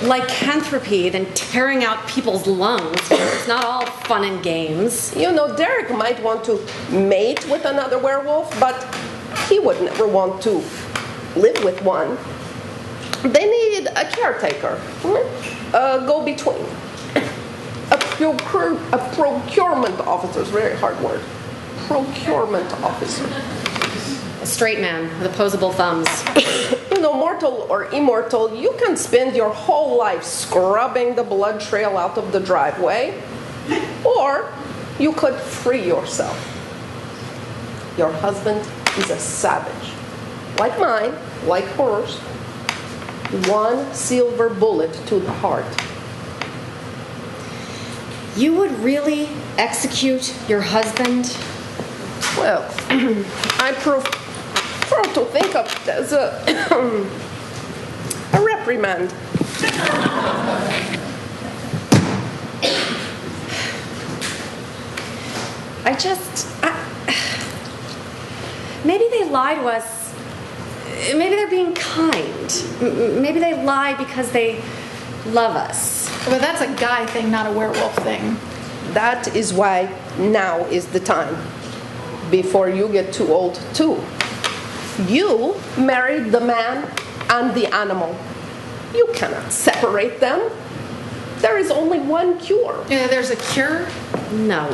lycanthropy than tearing out people's lungs. It's not all fun and games. You know, Derek might want to mate with another werewolf, but he would never want to live with one. They need a caretaker, a go-between, a procurement officer. It's a very hard word. Procurement officer. A straight man with opposable thumbs. You know, mortal or immortal, you can spend your whole life scrubbing the blood trail out of the driveway, or you could free yourself. Your husband is a savage, like mine, like hers. One silver bullet to the heart. You would really execute your husband? Well, I prefer to think of it as a reprimand. Maybe they lie to us. Maybe they're being kind. Maybe they lie because they love us. But that's a guy thing, not a werewolf thing. That is why now is the time. Before you get too old, too. You married the man and the animal. You cannot separate them. There is only one cure. Yeah, there's a cure? No.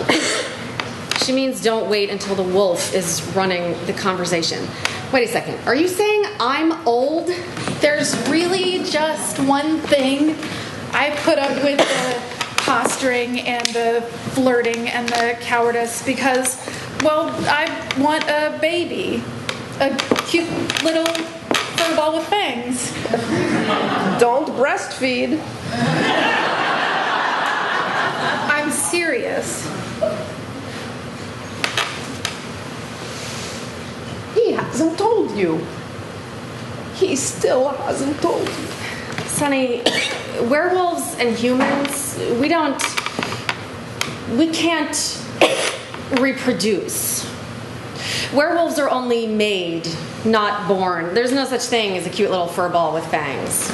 She means don't wait until the wolf is running the conversation. Wait a second. Are you saying I'm old? There's really just one thing. I put up with the posturing and the flirting and the cowardice because, well, I want a baby. A cute little furball with fangs. Don't breastfeed. I'm serious. He hasn't told you. He still hasn't told you. Sonny, werewolves and humans, we can't reproduce. Werewolves are only made, not born. There's no such thing as a cute little furball with fangs.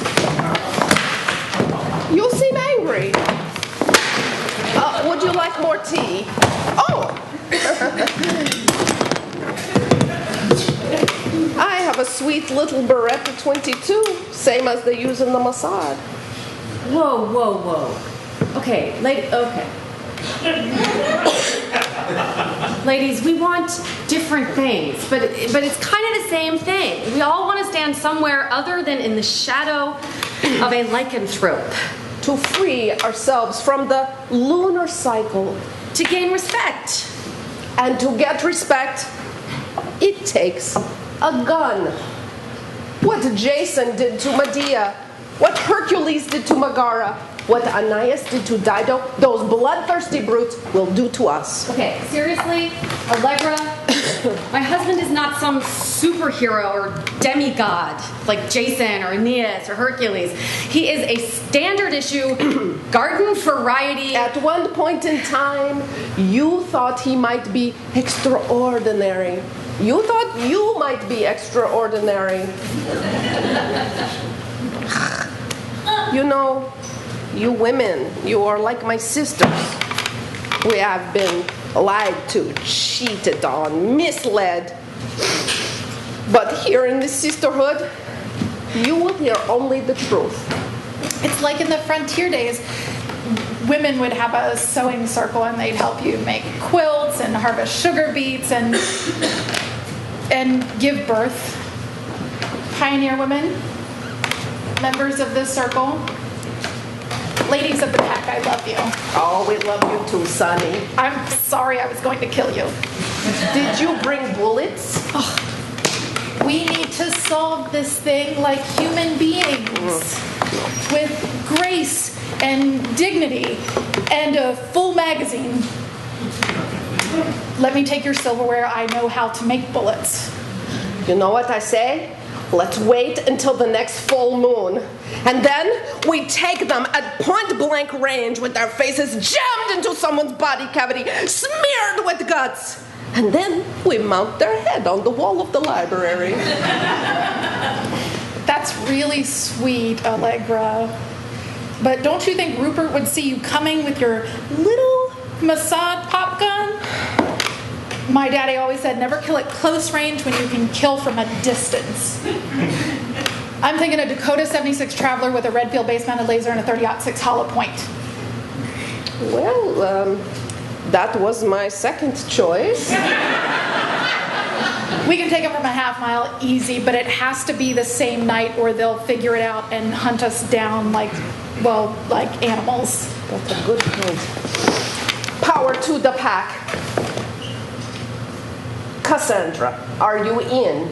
You seem angry. Would you like more tea? Oh! I have a sweet little Beretta 22, same as they use in the Mossad. Whoa. Okay, okay. Ladies, we want different things, but it's kind of the same thing. We all want to stand somewhere other than in the shadow of a lycanthrope. To free ourselves from the lunar cycle. To gain respect. And to get respect, it takes a gun. What Jason did to Medea, what Hercules did to Megara, what Aeneas did to Dido, those bloodthirsty brutes will do to us. Okay, seriously, Allegra, my husband is not some superhero or demigod like Jason or Aeneas or Hercules. He is a standard issue garden variety. At one point in time, you thought he might be extraordinary. You thought you might be extraordinary. You know, you women, you are like my sisters. We have been lied to, cheated on, misled. But here in this sisterhood, you will hear only the truth. It's like in the frontier days. Women would have a sewing circle and they'd help you make quilts and harvest sugar beets and give birth. Pioneer women, members of this circle. Ladies of the pack, I love you. Oh, we love you too, Sonny. I'm sorry I was going to kill you. Did you bring bullets? We need to solve this thing like human beings. With grace and dignity and a full magazine. Let me take your silverware. I know how to make bullets. You know what I say? Let's wait until the next full moon. And then we take them at point blank range with their faces jammed into someone's body cavity, smeared with guts. And then we mount their head on the wall of the library. That's really sweet, Allegra. But don't you think Rupert would see you coming with your little Mossad pop gun? My daddy always said, never kill at close range when you can kill from a distance. I'm thinking a Dakota 76 Traveler with a Redfield base-mounted laser and a 30-06 hollow point. Well, that was my second choice. We can take them from a half mile easy, but it has to be the same night or they'll figure it out and hunt us down like animals. That's a good point. Power to the pack. Cassandra, are you in?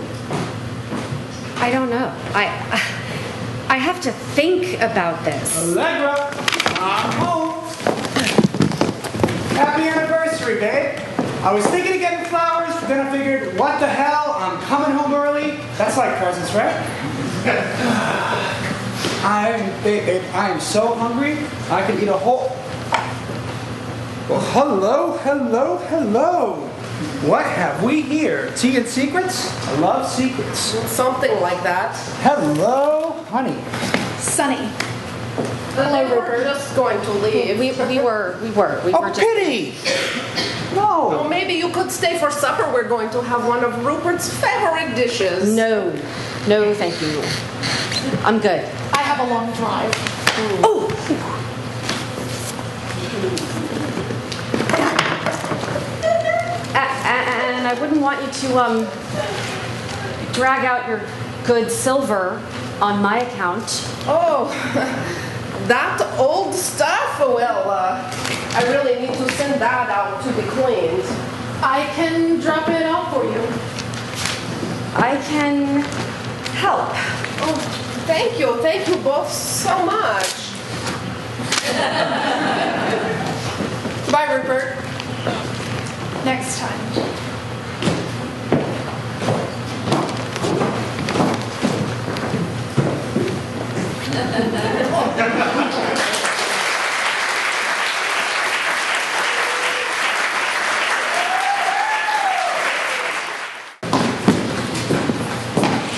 I don't know. I have to think about this. Allegra, I'm home. Happy anniversary, babe. I was thinking of getting flowers, but then I figured, what the hell? I'm coming home early. That's like presents, right? I am so hungry. I could eat a whole. Well, hello. What have we here? Tea and secrets? I love secrets. Something like that. Hello, honey. Sunny. Hello, Rupert. We're just going to leave. We were just... Pity! No. Well, maybe you could stay for supper. We're going to have one of Rupert's favorite dishes. No, thank you. I'm good. I have a long drive. Oh! And I wouldn't want you to drag out your good silver on my account. Oh, that old stuff? Well, I really need to send that out to be cleaned. I can drop it out for you. I can help. Oh, thank you both so much. Bye, Rupert. Next time.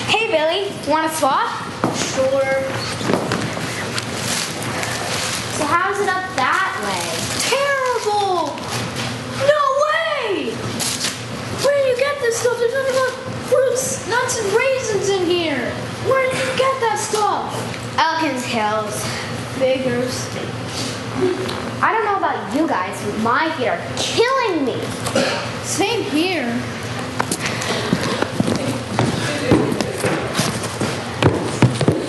Hey, Billy, want to swap? Sure. So how's it up that way? Terrible! No way! Where did you get this stuff? There's nothing but fruits, nuts, and raisins in here. Where did you get that stuff? Elkins Hills. Figures. I don't know about you guys, but my feet are killing me. Same here.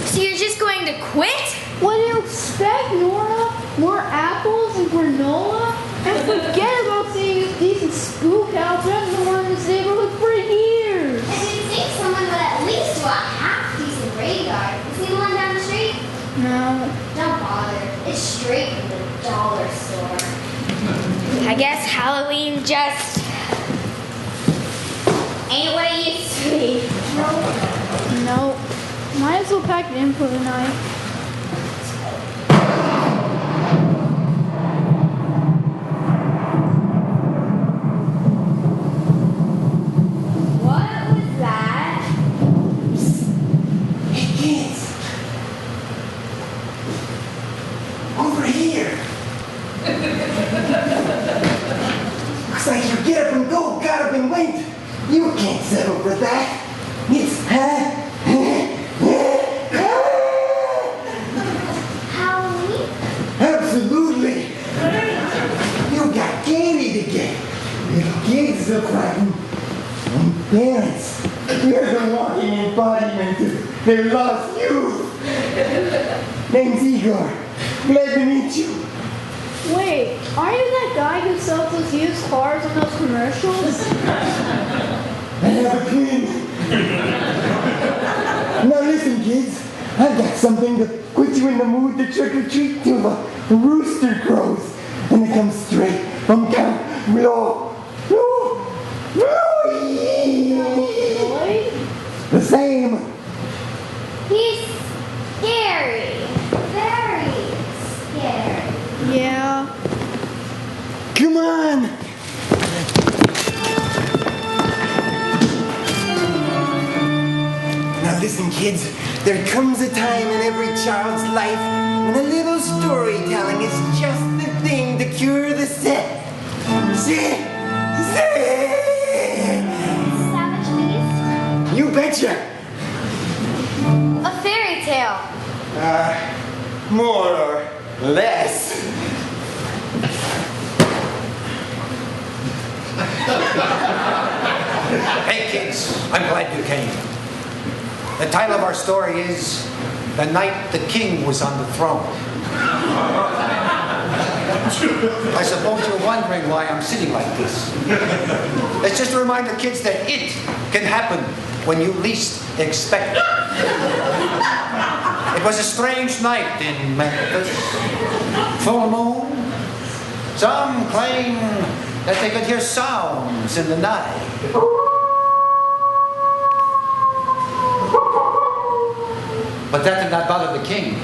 So you're just going to quit? What do you expect, Nora? More apples and granola? And forget about seeing a decent spook house. I haven't been in this neighborhood for years. And you'd think someone would at least do a half-decent radar. See the one down the street? No. Don't bother. It's straight from the dollar store. I guess Halloween just ain't what it used to be. No. Might as well pack it in for the night. What was that? Hey, kids. Over here. Looks like you get up and go, got up and went. You can't settle for that. It's Halloween? absolutely. You got candy to get. Little kids look like you. And parents, you're the walking embodiment of their lost youth. Name's Igor. Glad Glad to meet you. Wait, aren't you that guy who sells those used cars on those commercials? I have a twin. Now listen, kids. I've got something to put you in the mood to trick or treat till the rooster crows. And it comes straight from Count Lloyd? The same. He's scary. Very scary. Yeah. Come on. Now listen, kids. There comes a time in every child's life when a little storytelling is just the thing to cure the sick. Sick. Savage Beast? You betcha. A fairy tale. More or less. Hey kids, I'm glad you came. The title of our story is The Night the King Was on the Throne. I suppose you're wondering why I'm sitting like this. It's just a reminder, kids, that it can happen when you least expect it. It was a strange night in Memphis. Full moon. Some claim that they could hear sounds in the night. But that did not bother the king,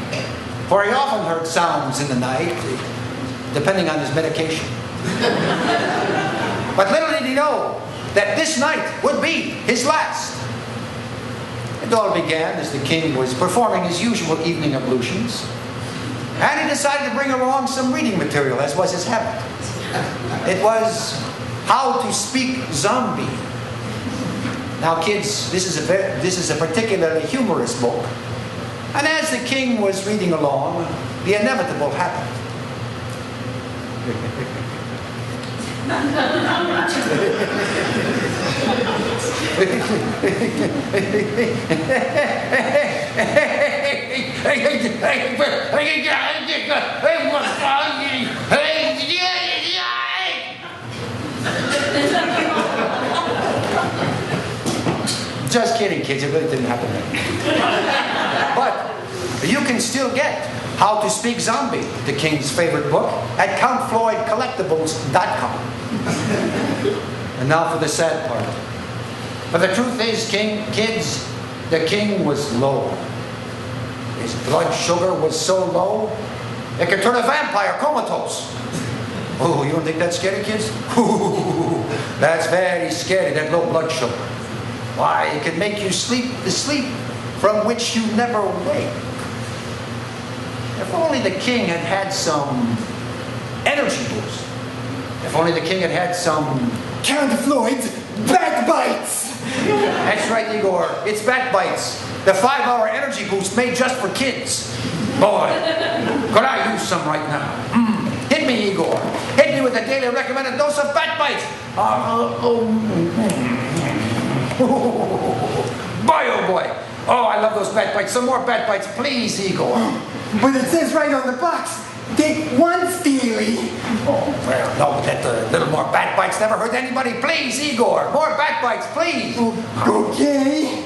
for he often heard sounds in the night, depending on his medication. But little did he know that this night would be his last. It all began as the king was performing his usual evening ablutions, and he decided to bring along some reading material, as was his habit. It was How to Speak Zombie. Now, kids, this is a particularly humorous book, and as the king was reading along, the inevitable happened. Just kidding, kids. It really didn't happen. But you can still get How to Speak Zombie, the king's favorite book, at CountFloydCollectibles.com. And now for the sad part. But the truth is, kids, the king was low. His blood sugar was so low, it could turn a vampire comatose. Oh, you don't think that's scary, kids? Ooh, that's very scary, that low blood sugar. Why, it can make you sleep the sleep from which you never wake. If only the king had had some energy boost. If only the king had had some Count Floyd's backbites. That's right, Igor. It's backbites. The 5-hour energy boost made just for kids. Boy, could I use some right now? Hit me, Igor. Hit me with a daily recommended dose of backbites. Boy, oh boy. Oh, I love those backbites. Some more backbites, please, Igor. But it says right on the box, take one Steely. Oh, well, no, that little more backbites never hurt anybody. Please, Igor. More backbites, please. Okay.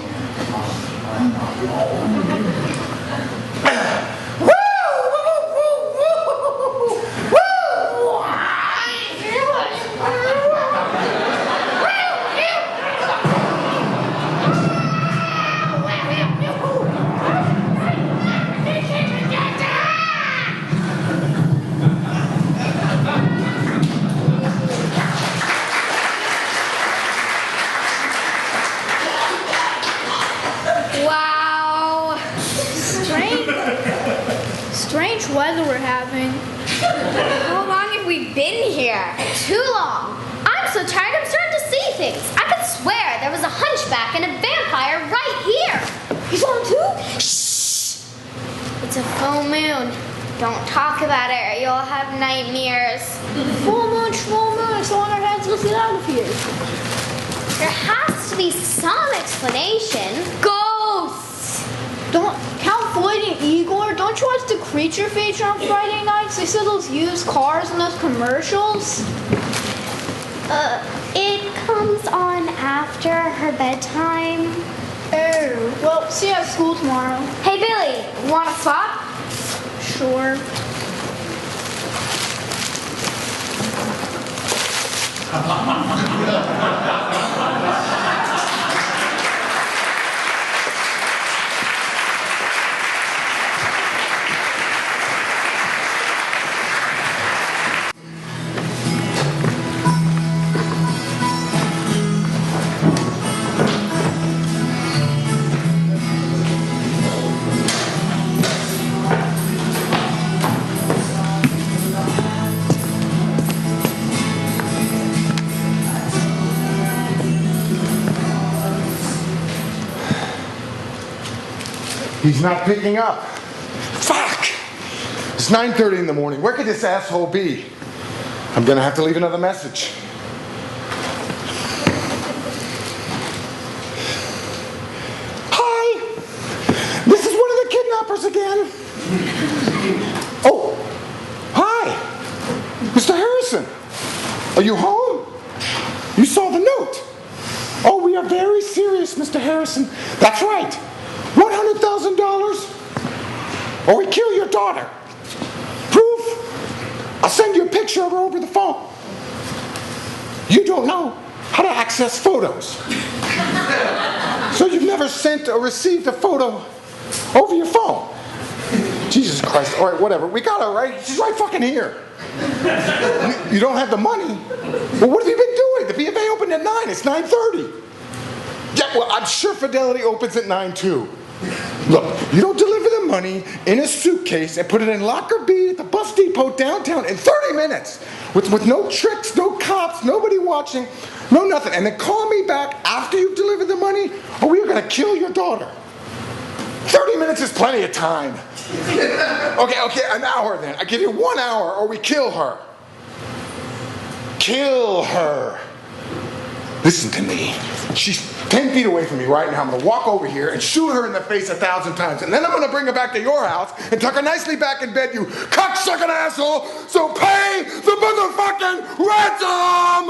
Strange weather we're having. How long have we been here? Too long. I'm so tired I'm starting to see things. I could swear there was a hunchback and a vampire right here. You saw him too? Shh! It's a full moon. Don't talk about it or you'll have nightmares. Full moon, it's on our heads. Let's get out of here. There has to be some explanation. Ghosts! Don't Count Floyd Hey, Igor, don't you watch the Creature Feature on Friday nights? They sell those used cars in those commercials. It comes on after her bedtime. Oh, well, see you at school tomorrow. Hey, Billy, want to swap? Sure. He's not picking up. Fuck! It's 9:30 in the morning. Where could this asshole be? I'm gonna have to leave another message. Hi! This is one of the kidnappers again. Oh! Hi! Mr. Harrison! Are you home? You saw the note. Oh, we are very serious, Mr. Harrison. That's right. $100,000 or we kill your daughter. Proof? I'll send you a picture of her over the phone. You don't know how to access photos. So you've never sent or received a photo over your phone. Jesus Christ. All right, whatever. We got her, right? She's right fucking here. You don't have the money? Well, what have you been doing? The B of A opened at 9. It's 9:30. Yeah, well, I'm sure Fidelity opens at 9 too. Look, you don't deliver the money in a suitcase and put it in locker B at the bus depot downtown in 30 minutes with no tricks, no cops, nobody watching, no nothing. And then call me back after you've delivered the money or we are going to kill your daughter. 30 minutes is plenty of time. Okay, an hour then. I give you 1 hour or we kill her. Kill her. Listen to me. She's 10 feet away from me right now. I'm going to walk over here and shoot her in the face 1,000 times. And then I'm going to bring her back to your house and tuck her nicely back in bed, you cocksucking asshole. So pay the motherfucking ransom!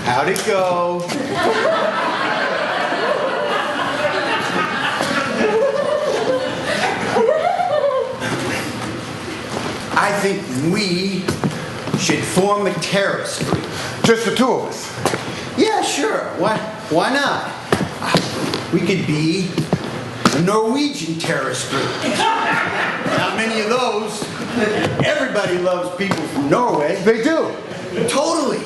How'd it go? I think we should form a terrorist group. Just the two of us? Yeah, sure. Why not? We could be a Norwegian terrorist group. Not many of those. Everybody loves people from Norway. They do. Totally.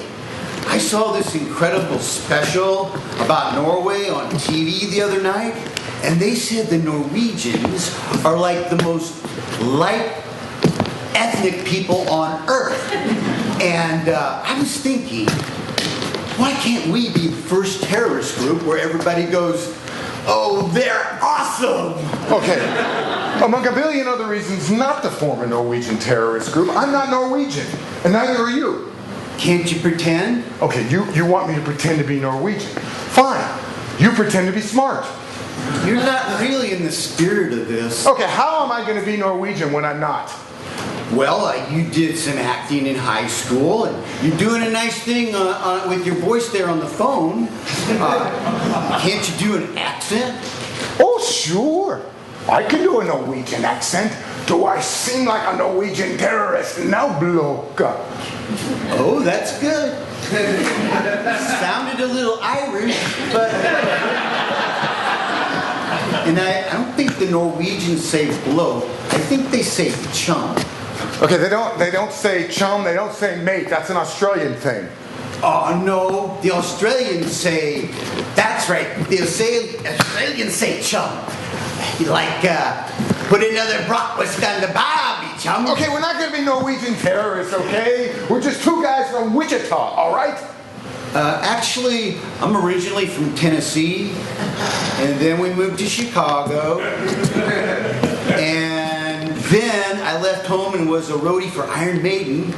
I saw this incredible special about Norway on TV the other night, and they said the Norwegians are like the most liked ethnic people on Earth. And I was thinking, why can't we be the first terrorist group where everybody goes, oh, they're awesome? Okay, among a billion other reasons not to form a Norwegian terrorist group, I'm not Norwegian, and neither are you. Can't you pretend? Okay, you want me to pretend to be Norwegian. Fine, you pretend to be smart. You're not really in the spirit of this. Okay, how am I going to be Norwegian when I'm not? Well, you did some acting in high school, and you're doing a nice thing with your voice there on the phone. Can't you do an accent? Oh, sure. I can do a Norwegian accent. Do I seem like a Norwegian terrorist? No, bloke. Oh, that's good. Sounded a little Irish, but... And I don't think the Norwegians say bloke. I think they say chum. Okay, they don't say chum, they don't say mate. That's an Australian thing. Oh, no. The Australians say, that's right. The Australians say chum. Like, put another bratwurst on the barbie, chum. Okay, we're not going to be Norwegian terrorists, okay? We're just two guys from Wichita, all right? Actually, I'm originally from Tennessee, and then we moved to Chicago, and then I left home and was a roadie for Iron Maiden,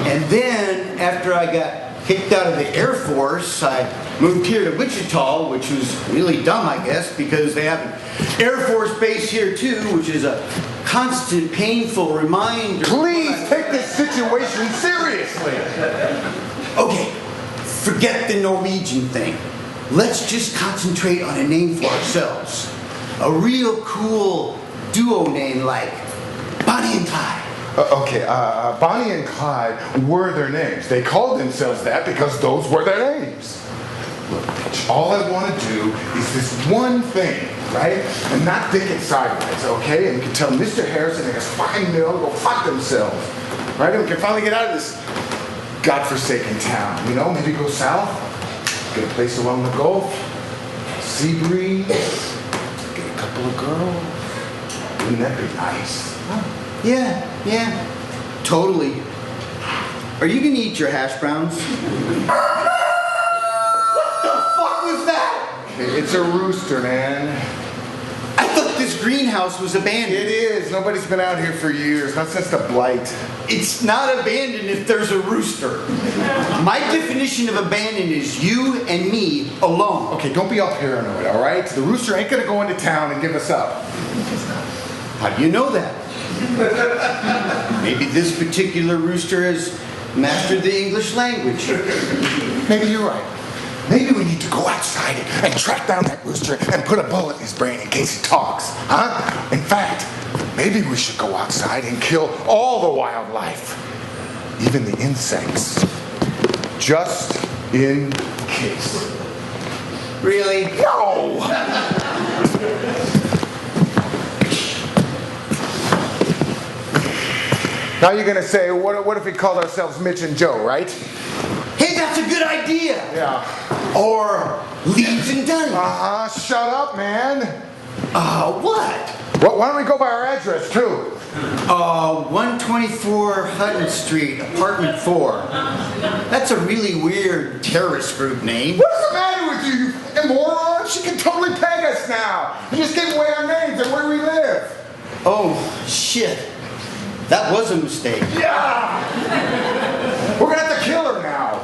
and then after I got kicked out of the Air Force, I moved here to Wichita, which was really dumb, I guess, because they have an Air Force base here too, which is a constant painful reminder. Please take this situation seriously. Okay, forget the Norwegian thing. Let's just concentrate on a name for ourselves. A real cool duo name like Bonnie and Clyde. Bonnie and Clyde were their names. They called themselves that because those were their names. Look, bitch, all I want to do is this one thing, right? And not dick it sideways, okay? And we can tell Mr. Harrison and his fucking mill to go fuck themselves, right? And we can finally get out of this godforsaken town, you know? Maybe go south, get a place along the Gulf, sea breeze, get a couple of girls. Wouldn't that be nice? Yeah, totally. Are you gonna eat your hash browns? What the fuck was that? It's a rooster, man. I thought this greenhouse was abandoned. It is. Nobody's been out here for years. Not since the blight. It's not abandoned if there's a rooster. My definition of abandoned is you and me alone. Okay, don't be all paranoid, all right? The rooster ain't gonna go into town and give us up. How do you know that? Maybe this particular rooster has mastered the English language. Maybe you're right. Maybe we need to go outside and track down that rooster and put a bullet in his brain in case he talks, huh? In fact, maybe we should go outside and kill all the wildlife, even the insects, just in case. Really? No! Now you're gonna say, what if we called ourselves Mitch and Joe, right? Hey, that's a good idea. Yeah. Or Leeds and Dunn. Shut up, man. What? Well, why don't we go by our address, too? 124 Hutton Street, apartment 4. That's a really weird terrorist group name. What's the matter with you, you fucking moron? She can totally peg us now. You just gave away our names and where we live. Oh, shit. That was a mistake. Yeah! We're gonna have to kill her now.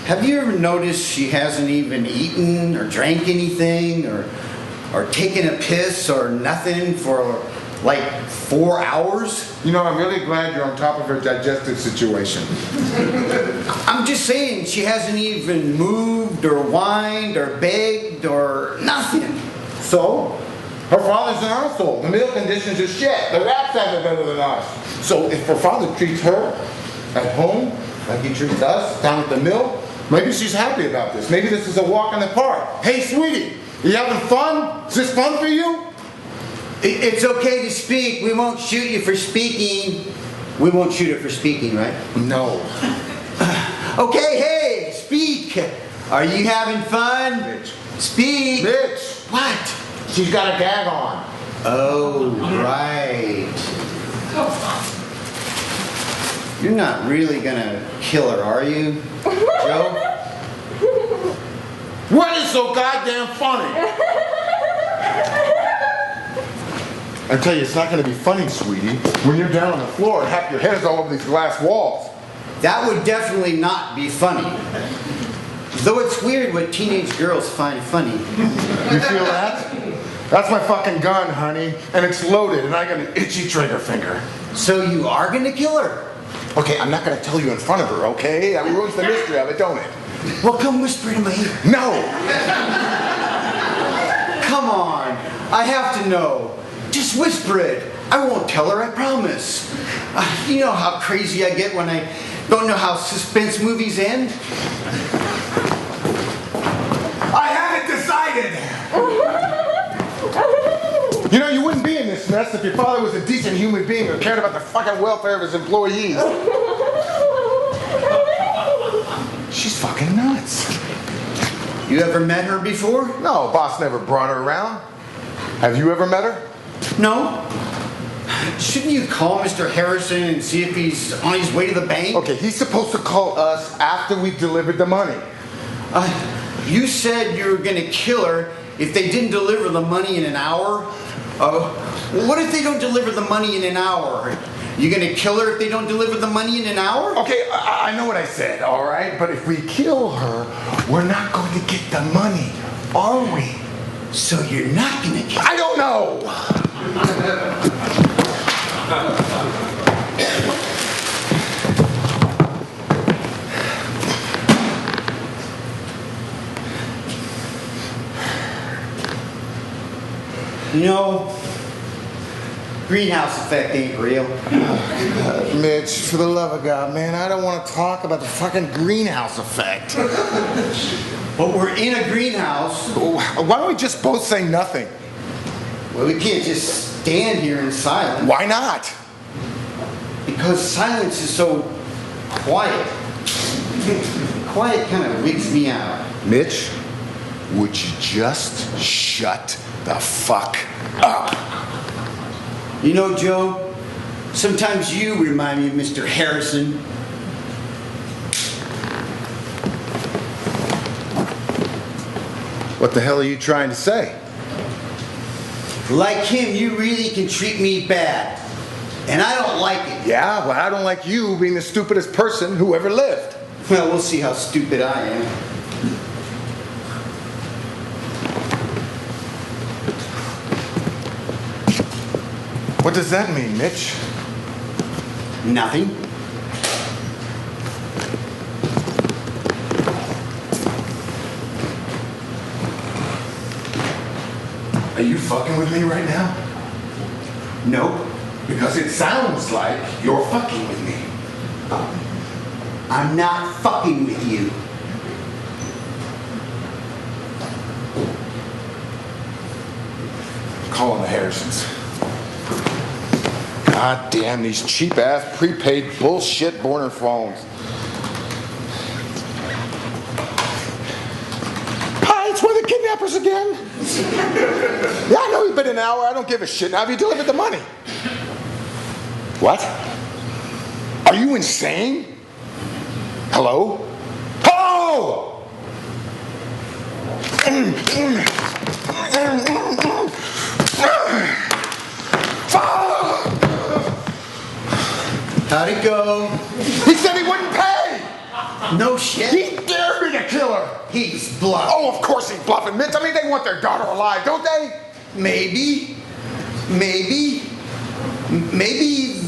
Have you ever noticed she hasn't even eaten or drank anything or taken a piss or nothing for like 4 hours? You know, I'm really glad you're on top of her digestive situation. I'm just saying she hasn't even moved or whined or begged or nothing. So? Her father's an arsehole. The meal conditions are shit. The rats have it better than us. So if her father treats her at home like he treats us down at the mill, maybe she's happy about this. Maybe this is a walk in the park. Hey, sweetie, you having fun? Is this fun for you? It's okay to speak. We won't shoot you for speaking. We won't shoot her for speaking, right? No. Okay, hey, speak. Are you having fun? Bitch. Speak. Bitch. What? She's got a gag on. Oh, right. You're not really gonna kill her, are you, Joe? What is so goddamn funny? I tell you, it's not going to be funny, sweetie, when you're down on the floor and half your head is all over these glass walls. That would definitely not be funny. Though it's weird what teenage girls find funny. You feel that? That's my fucking gun, honey, and it's loaded, and I got an itchy trigger finger. So you are gonna kill her? Okay, I'm not going to tell you in front of her, okay? That ruins the mystery of it, don't it? Well, come whisper in my ear. No! Come on, I have to know. Just whisper it. I won't tell her, I promise. You know how crazy I get when I don't know how suspense movies end? I haven't decided! You know, you wouldn't be in this mess if your father was a decent human being who cared about the fucking welfare of his employees. She's fucking nuts. You ever met her before? No, boss never brought her around. Have you ever met her? No. Shouldn't you call Mr. Harrison and see if he's on his way to the bank? Okay, he's supposed to call us after we've delivered the money. You said you were going to kill her if they didn't deliver the money in an hour. What if they don't deliver the money in an hour? You gonna kill her if they don't deliver the money in an hour? Okay, I know what I said, all right? But if we kill her, we're not going to get the money, are we? So you're not gonna kill her? I don't know! You know, greenhouse effect ain't real. Mitch, for the love of God, man, I don't want to talk about the fucking greenhouse effect. But we're in a greenhouse. Why don't we just both say nothing? Well, we can't just stand here in silence. Why not? Because silence is so quiet. Quiet kind of wigs me out. Mitch, would you just shut the fuck up? You know, Joe, sometimes you remind me of Mr. Harrison. What the hell are you trying to say? Like him, you really can treat me bad. And I don't like it. Yeah, well, I don't like you being the stupidest person who ever lived. Well, we'll see how stupid I am. What does that mean, Mitch? Nothing. Are you fucking with me right now? No. Because it sounds like you're fucking with me. I'm not fucking with you. Calling the Harrisons. God damn these cheap-ass prepaid bullshit border phones. Hi, it's one of the kidnappers again. Yeah, I know you've been an hour. I don't give a shit. Now have you delivered the money? What? Are you insane? Hello? Hello! How'd it go? He said he wouldn't pay! No shit. He dared me to kill her! He's bluffing. Oh, of course he's bluffing, Mitch. I mean, they want their daughter alive, don't they? Maybe. Maybe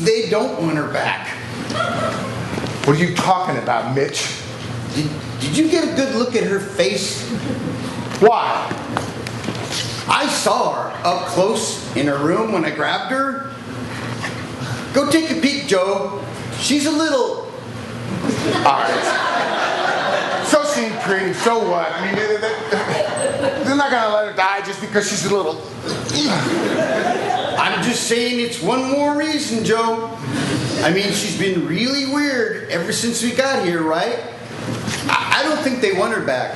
they don't want her back. What are you talking about, Mitch? Did you get a good look at her face? Why? I saw her up close in her room when I grabbed her. Go take a peek, Joe. She's a little... All right. So she's pretty, so what? I mean, they're not gonna let her die just because she's a little... I'm just saying it's one more reason, Joe. I mean, she's been really weird ever since we got here, right? I don't think they want her back.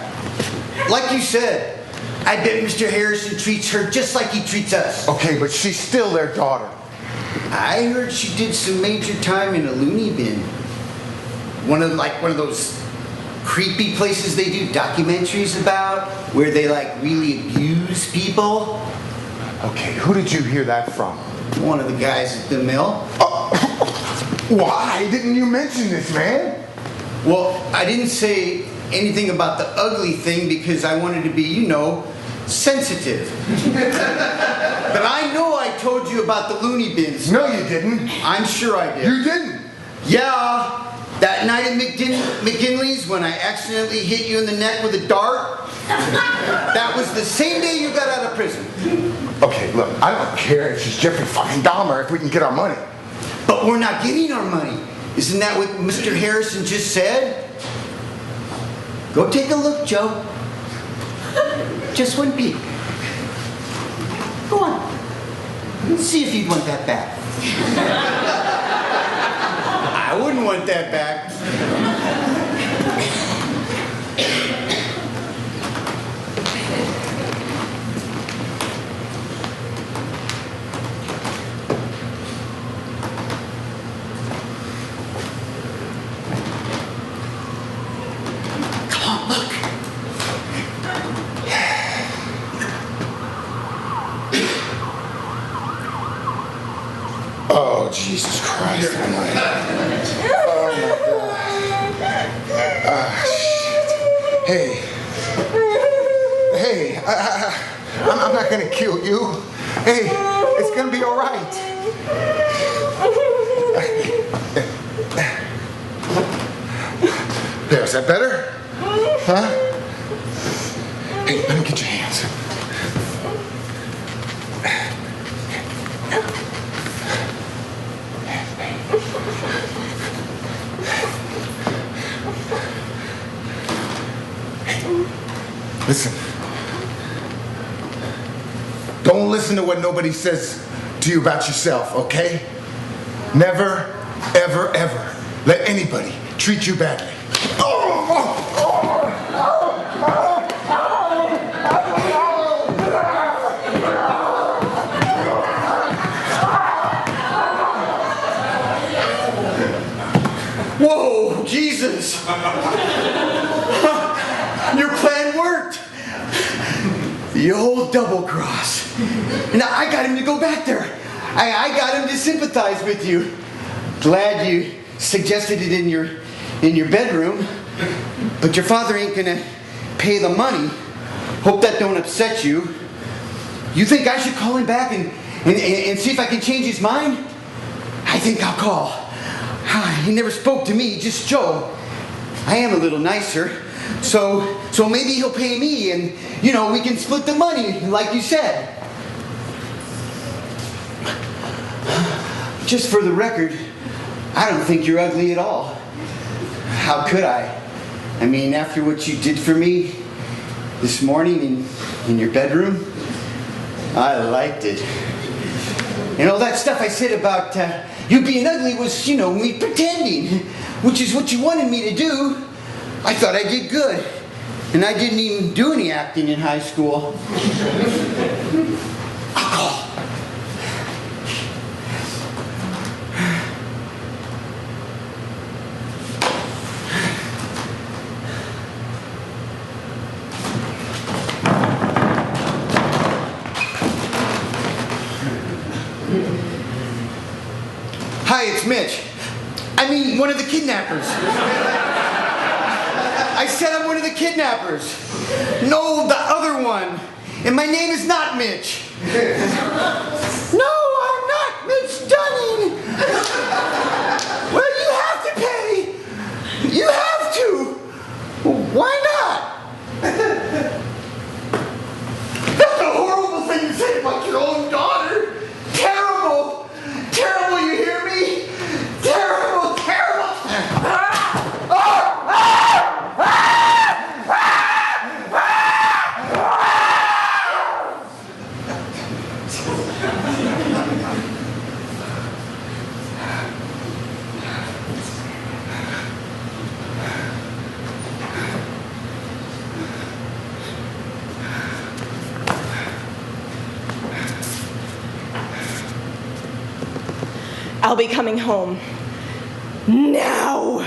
Like you said, I bet Mr. Harrison treats her just like he treats us. Okay, but she's still their daughter. I heard she did some major time in a loony bin. One of those creepy places they do documentaries about, where they really abuse people. Okay, who did you hear that from? One of the guys at the mill. Why didn't you mention this, man? Well, I didn't say anything about the ugly thing because I wanted to be, sensitive. But I know I told you about the loony bins. No, you didn't. I'm sure I did. You didn't. Yeah, that night at McGinley's when I accidentally hit you in the neck with a dart. That was the same day you got out of prison. Okay, look, I don't care if she's Jeffrey fucking Dahmer if we can get our money. But we're not getting our money. Isn't that what Mr. Harrison just said? Go take a look, Joe. Just one peek. Go on. See if you'd want that back. I wouldn't want that back. Last time oh my God. Shit. Hey, I'm not gonna kill you. Hey, it's gonna be all right. There, is that better? Huh? Hey, let me get your hands. Hey, listen. Don't listen to what nobody says to you about yourself, okay? Never, ever, ever let anybody treat you badly. Whoa, Jesus! Your plan worked! The old double cross. Now I got him to go back there. I got him to sympathize with you. Glad you suggested it in your bedroom. But your father ain't gonna pay the money. Hope that don't upset you. You think I should call him back and see if I can change his mind? I think I'll call. He never spoke to me, just Joe. I am a little nicer. So maybe he'll pay me and, we can split the money, like you said. Just for the record, I don't think you're ugly at all. How could I? I mean, after what you did for me this morning in your bedroom, I liked it. That stuff I said about you being ugly was, me pretending, which is what you wanted me to do. I thought I did good. And I didn't even do any acting in high school. I'll call. Hi, it's Mitch. I mean, one of the kidnappers. I said I'm one of the kidnappers. No, the other one. And my name is not Mitch. No, I'm not Mitch Dunning. Well, you have to pay. You have to. Why not? That's a horrible thing to say about your own daughter. Terrible. Terrible, you hear me? Terrible, terrible. I'll be coming home. Now!